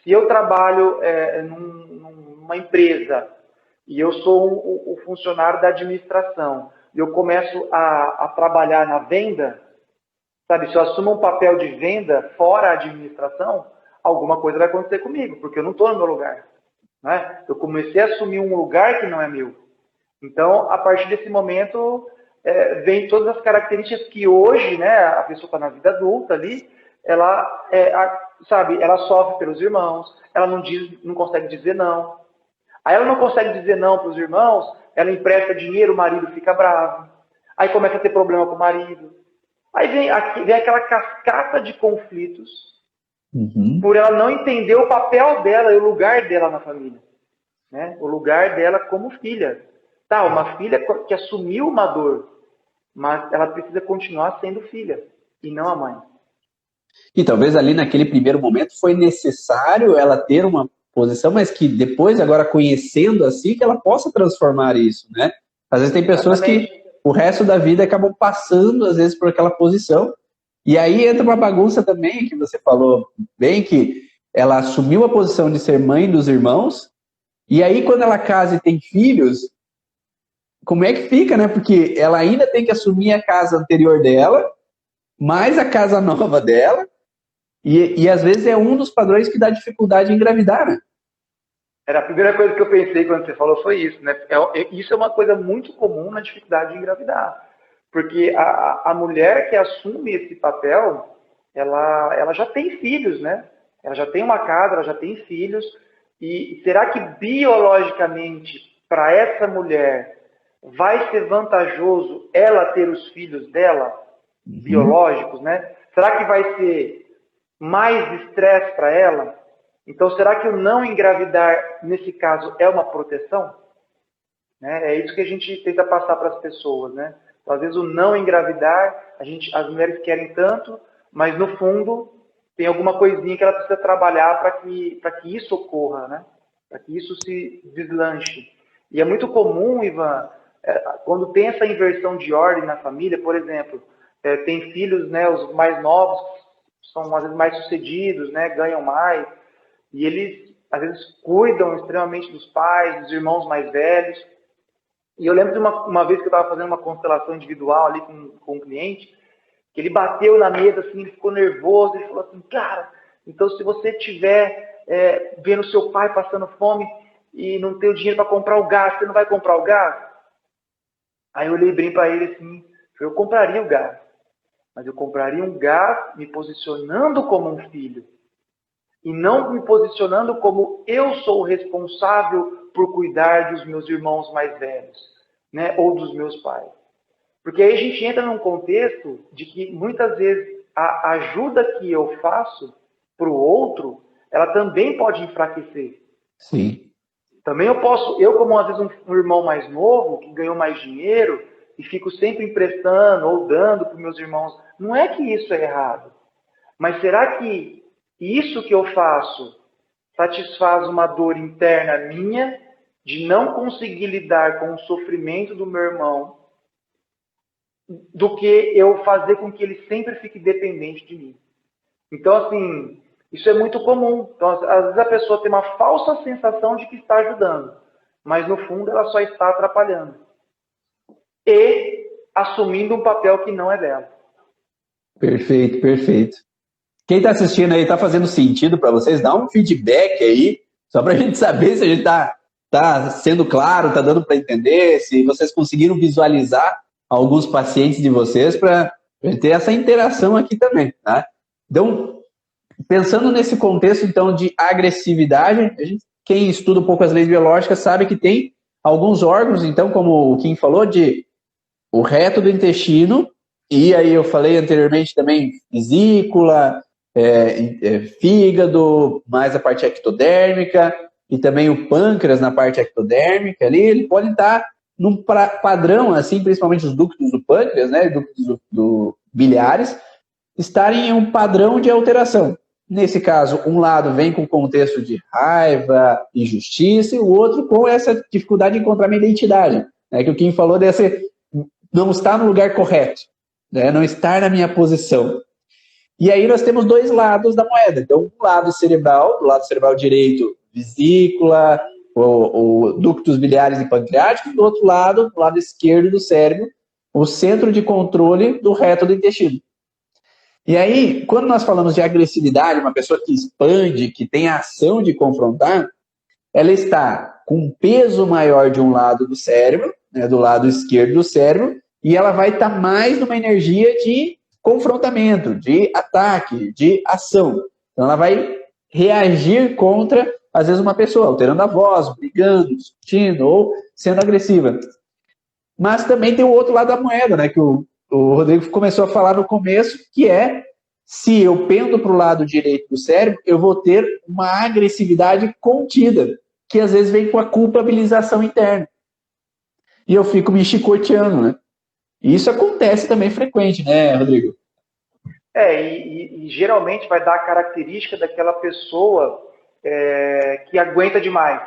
se eu trabalho numa empresa e eu sou o funcionário da administração, e eu começo a trabalhar na venda, sabe, se eu assumo um papel de venda fora a administração, alguma coisa vai acontecer comigo, porque eu não estou no meu lugar. Né? Eu comecei a assumir um lugar que não é meu. Então, a partir desse momento, vem todas as características que hoje, né, a pessoa está na vida adulta ali, ela, sabe, ela sofre pelos irmãos, ela não consegue dizer não. Aí ela não consegue dizer não para os irmãos, ela empresta dinheiro, o marido fica bravo. Aí começa a ter problema com o marido. Aí vem aquela cascata de conflitos por ela não entender o papel dela e o lugar dela na família. Né? O lugar dela como filha. Tá, uma filha que assumiu uma dor, mas ela precisa continuar sendo filha e não a mãe. E talvez ali naquele primeiro momento foi necessário ela ter uma posição, mas que depois, agora conhecendo assim, que ela possa transformar isso, né? Às vezes tem pessoas que o resto da vida acabam passando, às vezes, por aquela posição. E aí entra uma bagunça também, que você falou bem, que ela assumiu a posição de ser mãe dos irmãos, e aí quando ela casa e tem filhos, como é que fica, né? Porque ela ainda tem que assumir a casa anterior dela, mais a casa nova dela, e às vezes é um dos padrões que dá dificuldade em engravidar, né? Era a primeira coisa que eu pensei quando você falou foi isso, né? Isso é uma coisa muito comum na dificuldade de engravidar. Porque a mulher que assume esse papel, ela já tem filhos, né? Ela já tem uma casa, ela já tem filhos. E será que biologicamente, para essa mulher, vai ser vantajoso ela ter os filhos dela, biológicos, né? Será que vai ser mais estresse para ela? Então, será que o não engravidar, nesse caso, é uma proteção? Né? É isso que a gente tenta passar para as pessoas, né? Então, às vezes o não engravidar, as mulheres querem tanto, mas no fundo tem alguma coisinha que ela precisa trabalhar para que isso ocorra, né? Para que isso se deslanche. E é muito comum, Ivan, quando tem essa inversão de ordem na família, por exemplo, tem filhos, né, os mais novos, são às vezes mais sucedidos, né, ganham mais, e eles às vezes cuidam extremamente dos pais, dos irmãos mais velhos. E eu lembro de uma vez que eu estava fazendo uma constelação individual ali com um cliente, que ele bateu na mesa, assim, ele ficou nervoso, ele falou assim, cara, então se você tiver vendo seu pai passando fome e não tem o dinheiro para comprar o gás, você não vai comprar o gás? Aí eu olhei bem para ele assim, eu compraria o gás, mas eu compraria um gás me posicionando como um filho, e não me posicionando como eu sou o responsável por cuidar dos meus irmãos mais velhos, né, ou dos meus pais. Porque aí a gente entra num contexto de que muitas vezes a ajuda que eu faço para o outro, ela também pode enfraquecer. Sim. Também eu como às vezes um irmão mais novo, que ganhou mais dinheiro, e fico sempre emprestando ou dando para os meus irmãos, não é que isso é errado. Mas será que isso que eu faço satisfaz uma dor interna minha de não conseguir lidar com o sofrimento do meu irmão, do que eu fazer com que ele sempre fique dependente de mim? Então, assim, isso é muito comum. Então, às vezes a pessoa tem uma falsa sensação de que está ajudando, mas no fundo ela só está atrapalhando e assumindo um papel que não é dela. Perfeito, perfeito. Quem está assistindo aí, está fazendo sentido para vocês? Dá um feedback aí, só para a gente saber se a gente está sendo claro, está dando para entender, se vocês conseguiram visualizar alguns pacientes de vocês para ter essa interação aqui também, tá? Então, pensando nesse contexto, então, de agressividade, quem estuda um pouco as leis biológicas sabe que tem alguns órgãos, então, como o Kim falou, de o reto do intestino, e aí eu falei anteriormente também vesícula, fígado, mais a parte ectodérmica, e também o pâncreas na parte ectodérmica ali, ele pode estar num padrão, assim, principalmente os ductos do pâncreas, né, ductos do biliares, estarem em um padrão de alteração. Nesse caso, um lado vem com contexto de raiva, injustiça, e o outro com essa dificuldade de encontrar minha identidade, né, que o Kim falou desse não estar no lugar correto, né, não estar na minha posição. E aí nós temos dois lados da moeda. Então, um lado cerebral, do lado cerebral direito, vesícula, o ductos biliares e pancreáticos, do outro lado, do lado esquerdo do cérebro, o centro de controle do reto do intestino. E aí, quando nós falamos de agressividade, uma pessoa que expande, que tem a ação de confrontar, ela está com um peso maior de um lado do cérebro, né, do lado esquerdo do cérebro, e ela vai estar mais numa energia de confrontamento, de ataque, de ação. Então ela vai reagir contra, às vezes, uma pessoa, alterando a voz, brigando, discutindo ou sendo agressiva. Mas também tem o outro lado da moeda, né, que o Rodrigo começou a falar no começo, que é, se eu pendo para o lado direito do cérebro, eu vou ter uma agressividade contida, que às vezes vem com a culpabilização interna. E eu fico me chicoteando, né? E isso acontece também frequente, né, Rodrigo? E geralmente vai dar a característica daquela pessoa que aguenta demais.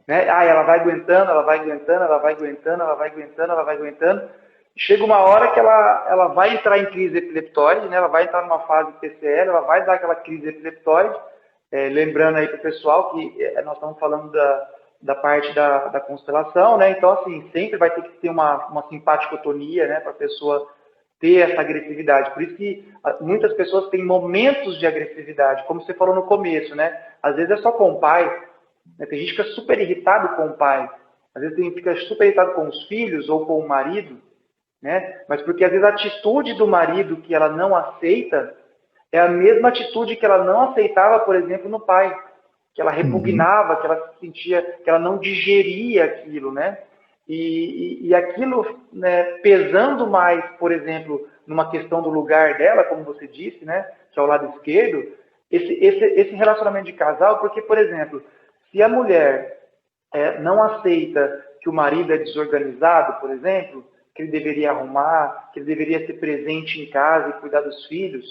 Né? Ela vai aguentando, ela vai aguentando, ela vai aguentando, ela vai aguentando, ela vai aguentando. Chega uma hora que ela vai entrar em crise epileptóide, né? Ela vai entrar numa fase PCL, ela vai dar aquela crise epileptóide. Lembrando aí para o pessoal que nós estamos falando da parte da constelação, né? Então, assim, sempre vai ter que ter uma simpaticotonia, né? Para a pessoa ter essa agressividade. Por isso que muitas pessoas têm momentos de agressividade, como você falou no começo, né? Às vezes é só com o pai, né? Tem gente que fica super irritado com o pai, às vezes fica super irritado com os filhos ou com o marido, né? Mas porque às vezes a atitude do marido que ela não aceita é a mesma atitude que ela não aceitava, por exemplo, no pai, que ela repugnava, que ela sentia, que ela não digeria aquilo, né? E aquilo, né, pesando mais, por exemplo, numa questão do lugar dela, como você disse, né? que é o lado esquerdo, esse relacionamento de casal, porque, por exemplo, se a mulher não aceita que o marido é desorganizado, por exemplo, que ele deveria arrumar, que ele deveria ser presente em casa e cuidar dos filhos,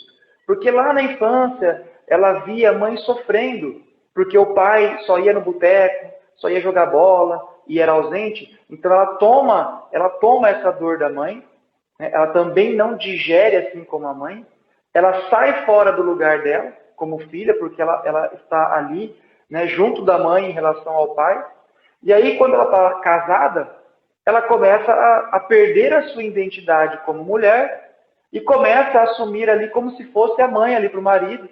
porque lá na infância ela via a mãe sofrendo, porque o pai só ia no boteco, só ia jogar bola e era ausente, então ela toma essa dor da mãe, né? Ela também não digere assim como a mãe, ela sai fora do lugar dela, como filha, porque ela está ali, né, junto da mãe em relação ao pai, e aí quando ela está casada, ela começa a perder a sua identidade como mulher e começa a assumir ali como se fosse a mãe ali para o marido,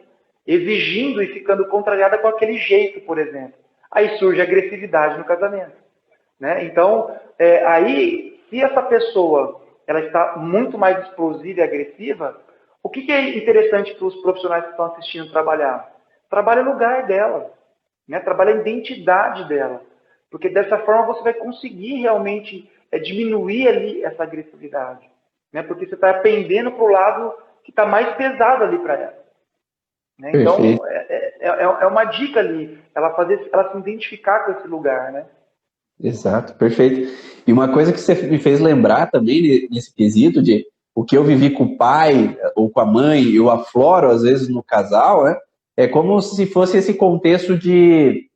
exigindo e ficando contrariada com aquele jeito, por exemplo. Aí surge a agressividade no casamento, né? Então, aí, se essa pessoa ela está muito mais explosiva e agressiva, o que é interessante para os profissionais que estão assistindo trabalhar? Trabalha no lugar dela, né? Trabalha a identidade dela. Porque dessa forma você vai conseguir realmente diminuir ali essa agressividade, né? Porque você está pendendo para o lado que está mais pesado ali para ela, né? Então, Perfeito. é uma dica ali, ela se identificar com esse lugar, né? Exato, perfeito. E uma coisa que você me fez lembrar também nesse quesito de o que eu vivi com o pai ou com a mãe, eu afloro às vezes no casal, né? É como se fosse esse contexto de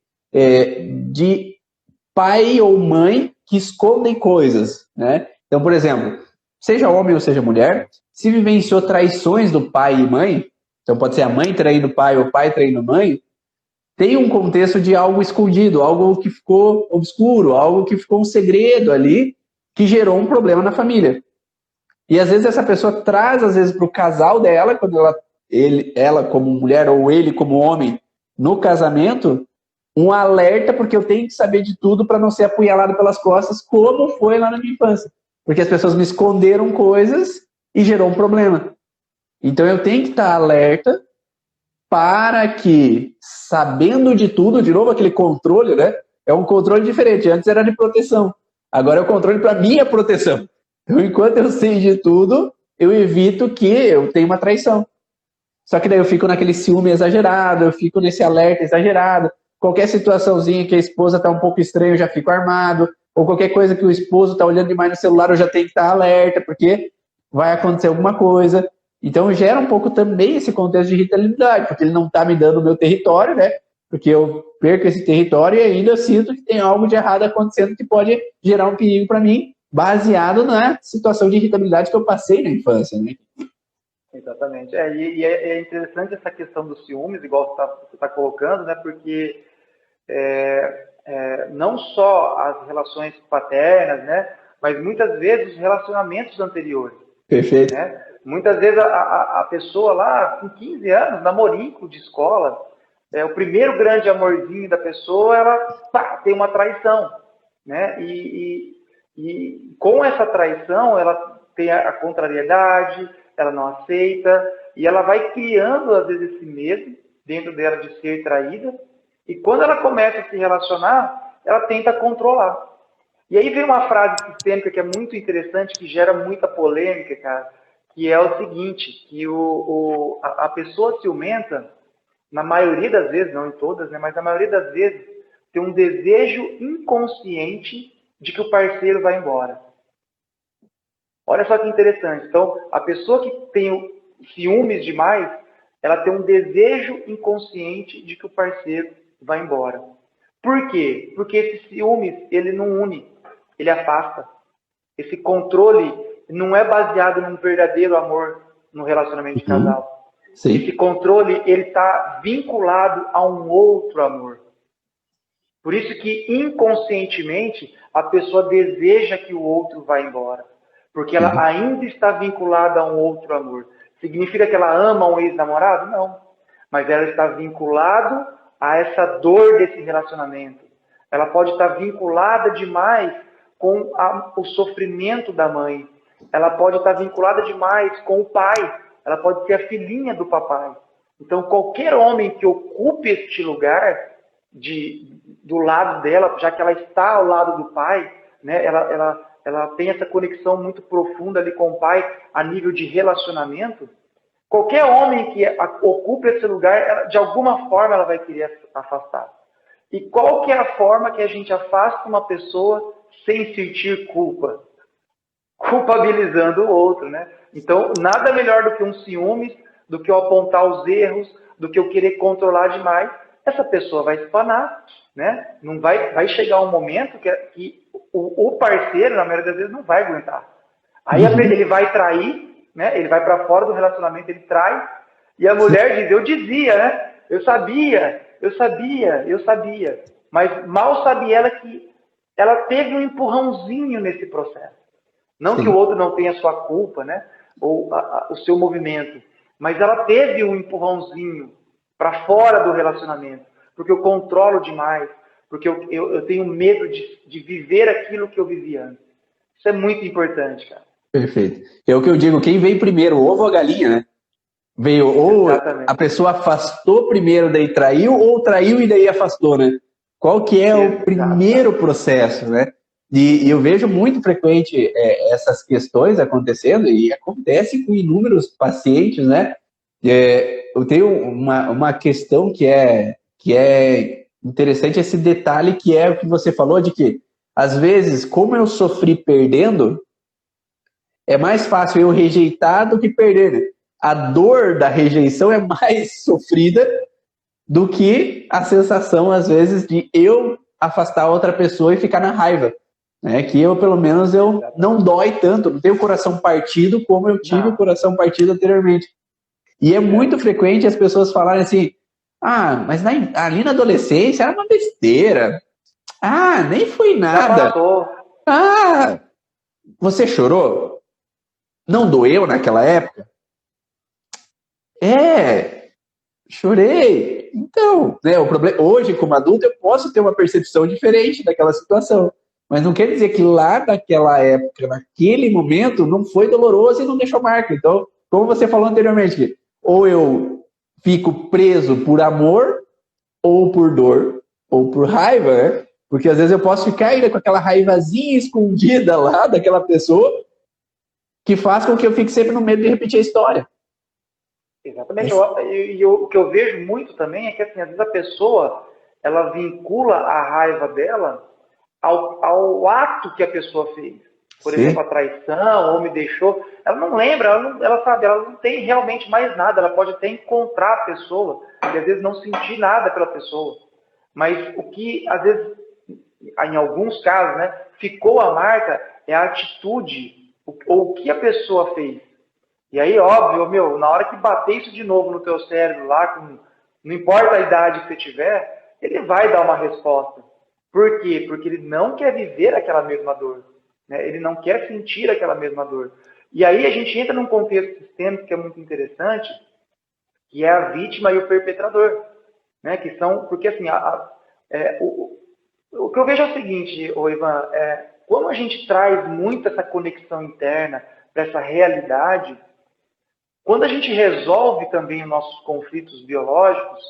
pai ou mãe que escondem coisas, né? Então, por exemplo, seja homem ou seja mulher, se vivenciou traições do pai e mãe, então pode ser a mãe traindo o pai ou o pai traindo a mãe, tem um contexto de algo escondido, algo que ficou obscuro, algo que ficou um segredo ali, que gerou um problema na família. E às vezes essa pessoa traz, às vezes, para o casal dela, quando ela como mulher ou ele como homem, no casamento, um alerta, porque eu tenho que saber de tudo para não ser apunhalado pelas costas, como foi lá na minha infância. Porque as pessoas me esconderam coisas e gerou um problema. Então eu tenho que estar alerta para que, sabendo de tudo, de novo aquele controle, né? É um controle diferente. Antes era de proteção. Agora é o controle para minha proteção. Então, enquanto eu sei de tudo, eu evito que eu tenha uma traição. Só que daí eu fico naquele ciúme exagerado, eu fico nesse alerta exagerado. Qualquer situaçãozinha que a esposa está um pouco estranha, eu já fico armado. Ou qualquer coisa que o esposo está olhando demais no celular, eu já tenho que estar alerta, porque vai acontecer alguma coisa. Então gera um pouco também esse contexto de irritabilidade, porque ele não está me dando o meu território, né? Porque eu perco esse território e ainda sinto que tem algo de errado acontecendo que pode gerar um perigo para mim, baseado na situação de irritabilidade que eu passei na infância, né? Exatamente. É interessante essa questão dos ciúmes, igual você está colocando, né? Porque não só as relações paternas, né? Mas muitas vezes os relacionamentos anteriores, Perfeito. né? Muitas vezes a pessoa lá com 15 anos, namorinco de escola, o primeiro grande amorzinho da pessoa, ela tem uma traição, né? E com essa traição, ela tem a contrariedade, ela não aceita, e ela vai criando, às vezes, esse medo dentro dela de ser traída, e quando ela começa a se relacionar, ela tenta controlar. E aí vem uma frase sistêmica que é muito interessante, que gera muita polêmica, cara, que é o seguinte, que a pessoa ciumenta, na maioria das vezes, não em todas, né, mas na maioria das vezes, tem um desejo inconsciente de que o parceiro vai embora. Olha só que interessante. Então, a pessoa que tem ciúmes demais, ela tem um desejo inconsciente de que o parceiro vai embora. Por quê? Porque esse ciúmes, ele não une, ele afasta. Esse controle não é baseado num verdadeiro amor no relacionamento de casal. Sim. Esse controle, ele está vinculado a um outro amor. Por isso que, inconscientemente, a pessoa deseja que o outro vá embora. Porque ela ainda está vinculada a um outro amor. Significa que ela ama um ex-namorado? Não. Mas ela está vinculada a essa dor desse relacionamento. Ela pode estar vinculada demais com o sofrimento da mãe. Ela pode estar vinculada demais com o pai. Ela pode ser a filhinha do papai. Então, qualquer homem que ocupe este lugar do lado dela, já que ela está ao lado do pai, né, ela tem essa conexão muito profunda ali com o pai a nível de relacionamento, Qualquer homem que ocupe esse lugar, de alguma forma ela vai querer afastar. E qual que é a forma que a gente afasta uma pessoa sem sentir culpa? Culpabilizando o outro, né? Então, nada melhor do que um ciúmes, do que eu apontar os erros, do que eu querer controlar demais. Essa pessoa vai espanar, né? Não vai chegar um momento que o parceiro, na maioria das vezes, não vai aguentar. Aí ele vai trair, né? Ele vai para fora do relacionamento, ele trai, e a mulher diz, eu dizia, né? Eu sabia. Mas mal sabe ela que ela teve um empurrãozinho nesse processo. Não Sim. que o outro não tenha sua culpa, né? Ou o seu movimento. Mas ela teve um empurrãozinho para fora do relacionamento. Porque eu controlo demais. Porque eu tenho medo de viver aquilo que eu vivi antes. Isso é muito importante, cara. Perfeito. É o que eu digo, quem veio primeiro, o ovo ou a galinha, né? Veio ou Exatamente. A pessoa afastou primeiro, daí traiu, ou traiu e daí afastou, né? Qual que é o primeiro processo, né? E eu vejo muito frequente essas questões acontecendo, e acontece com inúmeros pacientes, né? Eu tenho uma questão que é interessante, esse detalhe que é o que você falou, de que, às vezes, como eu sofri perdendo, é mais fácil eu rejeitar do que perder, né? A dor da rejeição é mais sofrida do que a sensação, às vezes, de eu afastar outra pessoa e ficar na raiva. Né? Que eu, pelo menos, eu não dói tanto, não tenho o coração partido como eu tive o coração partido anteriormente. E é muito frequente as pessoas falarem assim, mas ali na adolescência era uma besteira. Nem foi nada. Você chorou? Não doeu naquela época? Chorei. Então, né, o problema, hoje, como adulto, eu posso ter uma percepção diferente daquela situação. Mas não quer dizer que lá naquela época, naquele momento, não foi doloroso e não deixou marca. Então, como você falou anteriormente, ou eu fico preso por amor, ou por dor, ou por raiva, né? Porque às vezes eu posso ficar ainda com aquela raivazinha escondida lá daquela pessoa, que faz com que eu fique sempre no medo de repetir a história. Exatamente. O que eu vejo muito também é que, assim, às vezes a pessoa, ela vincula a raiva dela ao ato que a pessoa fez. Por Sim. exemplo, a traição, ou me deixou. Ela não lembra, ela não tem realmente mais nada. Ela pode até encontrar a pessoa e às vezes não sentir nada pela pessoa. Mas o que, às vezes, em alguns casos, né, ficou a marca é a atitude, ou o que a pessoa fez. E aí, óbvio, na hora que bater isso de novo no teu cérebro lá, não importa a idade que você tiver, ele vai dar uma resposta. Por quê? Porque ele não quer viver aquela mesma dor. Né? Ele não quer sentir aquela mesma dor. E aí a gente entra num contexto sistêmico que é muito interessante, que é a vítima e o perpetrador. Né? Que são, porque assim, o que eu vejo é o seguinte, Ivan, como a gente traz muito essa conexão interna para essa realidade, quando a gente resolve também os nossos conflitos biológicos,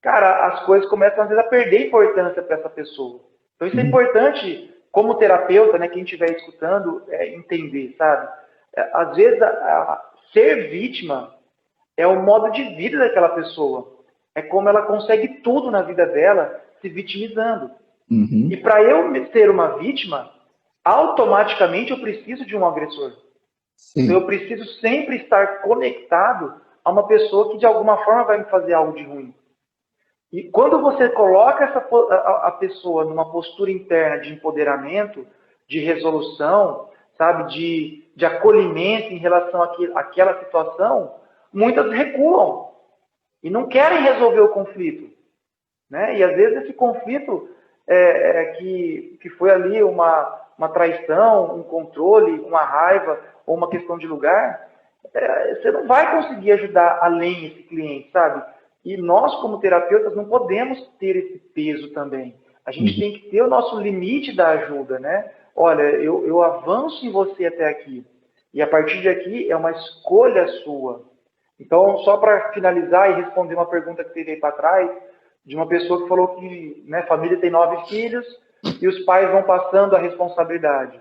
cara, as coisas começam às vezes a perder importância para essa pessoa. Então isso é importante, como terapeuta, né, quem estiver escutando, entender, sabe? Às vezes, ser vítima é o modo de vida daquela pessoa. É como ela consegue tudo na vida dela se vitimizando. Uhum. E para eu ser uma vítima, automaticamente eu preciso de um agressor. Sim. Então eu preciso sempre estar conectado a uma pessoa que de alguma forma vai me fazer algo de ruim. E quando você coloca a pessoa numa postura interna de empoderamento, de resolução, sabe, de acolhimento em relação àquela situação, muitas recuam e não querem resolver o conflito. Né? E às vezes esse conflito que foi ali uma traição, um controle, uma raiva ou uma questão de lugar, você não vai conseguir ajudar além esse cliente, sabe? E nós, como terapeutas, não podemos ter esse peso também. A gente tem que ter o nosso limite da ajuda, né? Olha, eu avanço em você até aqui. E a partir de aqui é uma escolha sua. Então, só para finalizar e responder uma pergunta que teve aí para trás, de uma pessoa que falou que, né, a família tem 9 filhos e os pais vão passando a responsabilidade.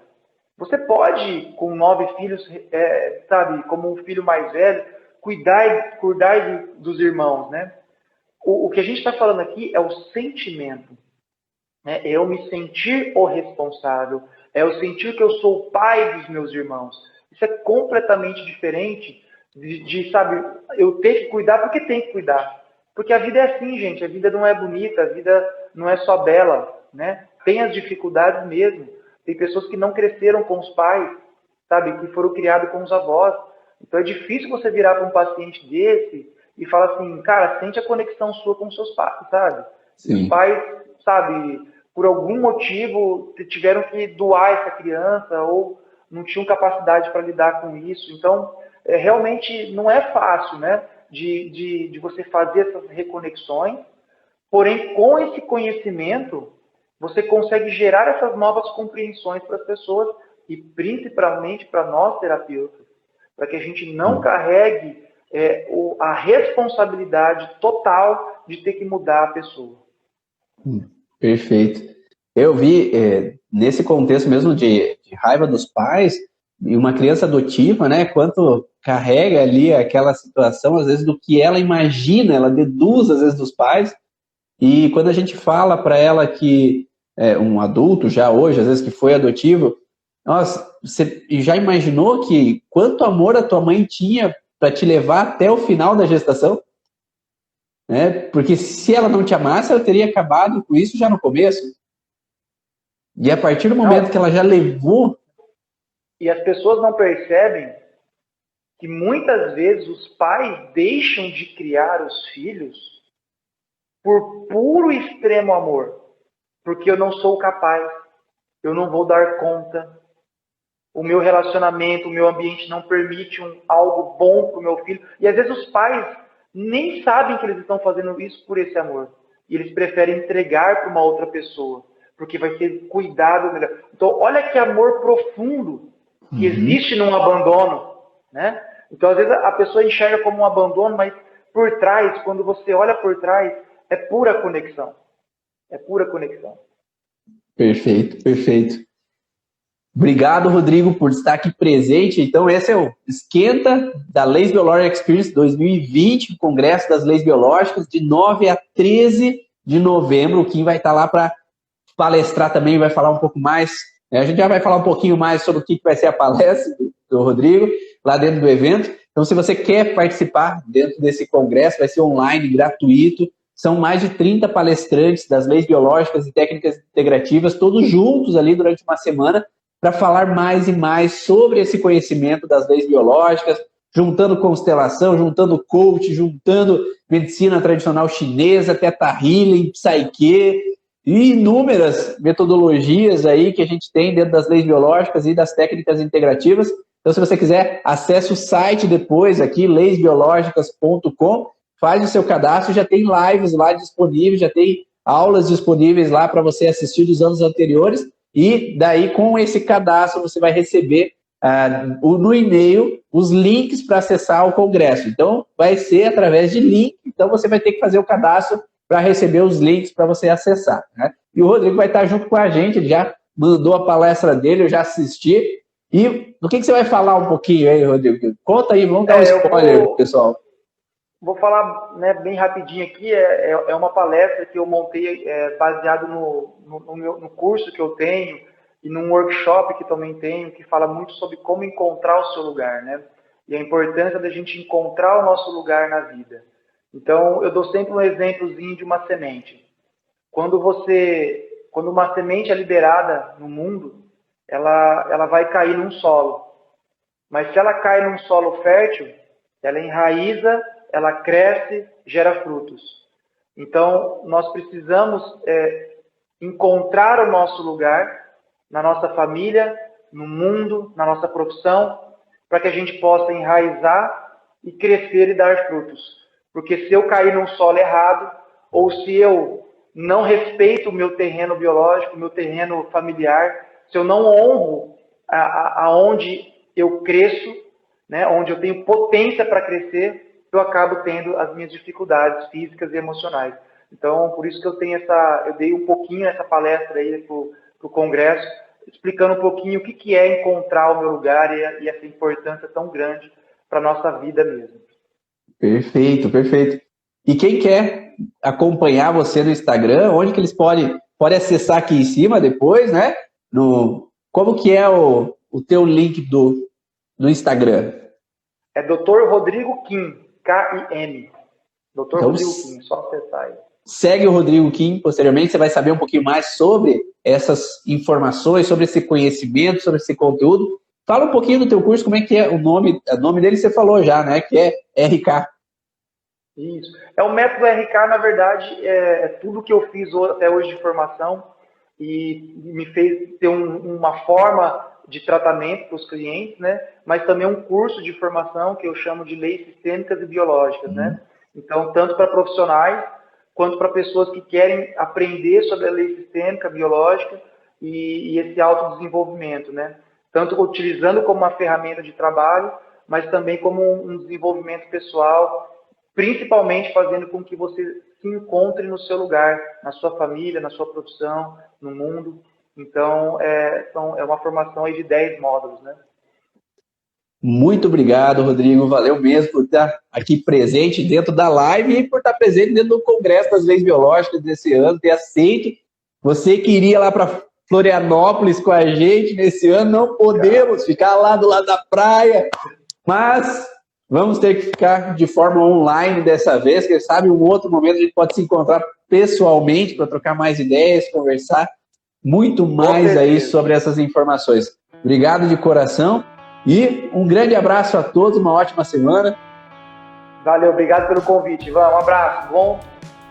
Você pode, com 9 filhos, sabe, como um filho mais velho, cuidar dos irmãos, né? O que a gente está falando aqui é o sentimento, né? É eu me sentir o responsável, é eu sentir que eu sou o pai dos meus irmãos. Isso é completamente diferente sabe, eu ter que cuidar porque tem que cuidar. Porque a vida é assim, gente, a vida não é bonita, a vida não é só bela, né? Tem as dificuldades mesmo. Tem pessoas que não cresceram com os pais, sabe, que foram criados com os avós. Então é difícil você virar para um paciente desse e falar assim, cara, sente a conexão sua com os seus pais, sabe? E os Sim. pais, sabe, por algum motivo tiveram que doar essa criança ou não tinham capacidade para lidar com isso. Então, realmente não é fácil, né? De você fazer essas reconexões, porém, com esse conhecimento, você consegue gerar essas novas compreensões para as pessoas e principalmente para nós terapeutas, para que a gente não carregue a responsabilidade total de ter que mudar a pessoa. Perfeito. Eu vi, nesse contexto mesmo de raiva dos pais, e uma criança adotiva, né, quanto carrega ali aquela situação, às vezes, do que ela imagina, ela deduz, às vezes, dos pais, e quando a gente fala para ela que um adulto, já hoje, às vezes, que foi adotivo, nossa, você já imaginou que quanto amor a tua mãe tinha para te levar até o final da gestação? Né? Porque se ela não te amasse, ela teria acabado com isso já no começo. E a partir do momento que ela já levou... E as pessoas não percebem que muitas vezes os pais deixam de criar os filhos por puro e extremo amor. Porque eu não sou capaz, eu não vou dar conta, o meu relacionamento, o meu ambiente não permite algo bom para o meu filho. E às vezes os pais nem sabem que eles estão fazendo isso por esse amor. E eles preferem entregar para uma outra pessoa, porque vai ser cuidado melhor. Então, olha que amor profundo que existe num abandono, né? Então, às vezes a pessoa enxerga como um abandono, mas por trás, quando você olha por trás, é pura conexão. É pura conexão. Perfeito, perfeito. Obrigado, Rodrigo, por estar aqui presente. Então, esse é o Esquenta da Leis Biológicas Experience 2020, o Congresso das Leis Biológicas, de 9 a 13 de novembro. O Kim vai estar lá para palestrar também, vai falar um pouco mais. A gente já vai falar um pouquinho mais sobre o que vai ser a palestra do Rodrigo, lá dentro do evento. Então, se você quer participar dentro desse congresso, vai ser online, gratuito. São mais de 30 palestrantes das leis biológicas e técnicas integrativas, todos juntos ali durante uma semana, para falar mais e mais sobre esse conhecimento das leis biológicas, juntando constelação, juntando coach, juntando medicina tradicional chinesa, teta healing, psyche, e inúmeras metodologias aí que a gente tem dentro das leis biológicas e das técnicas integrativas. Então, se você quiser, acesse o site depois aqui, leisbiológicas.com, faz o seu cadastro, já tem lives lá disponíveis, já tem aulas disponíveis lá para você assistir dos anos anteriores, e daí com esse cadastro você vai receber no e-mail os links para acessar o congresso. Então, vai ser através de link, então você vai ter que fazer o cadastro para receber os links para você acessar. Né? E o Rodrigo vai estar junto com a gente, ele já mandou a palestra dele, eu já assisti. E do que você vai falar um pouquinho aí, Rodrigo? Conta aí, vamos dar um spoiler, pessoal. Vou falar, né, bem rapidinho aqui, é uma palestra que eu montei baseado no curso que eu tenho e num workshop que também tenho, que fala muito sobre como encontrar o seu lugar, né? E a importância da gente encontrar o nosso lugar na vida. Então, eu dou sempre um exemplozinho de uma semente. Quando uma semente é liberada no mundo, ela vai cair num solo. Mas se ela cai num solo fértil, ela enraiza, ela cresce, gera frutos. Então, nós precisamos encontrar o nosso lugar na nossa família, no mundo, na nossa profissão, para que a gente possa enraizar e crescer e dar frutos. Porque se eu cair num solo errado, ou se eu não respeito o meu terreno biológico, o meu terreno familiar, se eu não honro aonde eu cresço, né, onde eu tenho potência para crescer, eu acabo tendo as minhas dificuldades físicas e emocionais. Então, por isso que eu dei um pouquinho essa palestra aí para o Congresso, explicando um pouquinho o que é encontrar o meu lugar e essa importância tão grande para a nossa vida mesmo. Perfeito, perfeito. E quem quer acompanhar você no Instagram, onde que eles podem acessar aqui em cima depois, né? Como que é o teu link do Instagram? É Dr. Rodrigo Kim, K-I-M. Dr. Então, Rodrigo Kim, só acessar aí. segue o Rodrigo Kim, posteriormente você vai saber um pouquinho mais sobre essas informações, sobre esse conhecimento, sobre esse conteúdo. Fala um pouquinho do teu curso, como é que é o nome dele você falou já, né? Que é RK. Isso. O método RK, na verdade, é tudo que eu fiz até hoje de formação e me fez ter uma forma de tratamento para os clientes, né? Mas também um curso de formação que eu chamo de leis sistêmicas e biológicas, né? Então, tanto para profissionais quanto para pessoas que querem aprender sobre a lei sistêmica, biológica e esse autodesenvolvimento, né? Tanto utilizando como uma ferramenta de trabalho, mas também como um desenvolvimento pessoal, principalmente fazendo com que você se encontre no seu lugar, na sua família, na sua profissão, no mundo. Então, é uma formação aí de 10 módulos, né? Muito obrigado, Rodrigo. Valeu mesmo por estar aqui presente dentro da live e por estar presente dentro do Congresso das Leis Biológicas desse ano, ter aceito. Você que iria lá para Florianópolis com a gente nesse ano, não podemos ficar lá do lado da praia, mas vamos ter que ficar de forma online dessa vez, quem sabe em um outro momento a gente pode se encontrar pessoalmente para trocar mais ideias, conversar muito mais aí sobre essas informações. Obrigado de coração e um grande abraço a todos, uma ótima semana. Valeu, obrigado pelo convite, Ivan. Um abraço,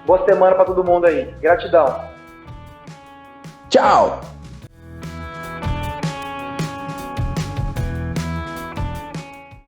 boa semana para todo mundo aí. Gratidão. Tchau!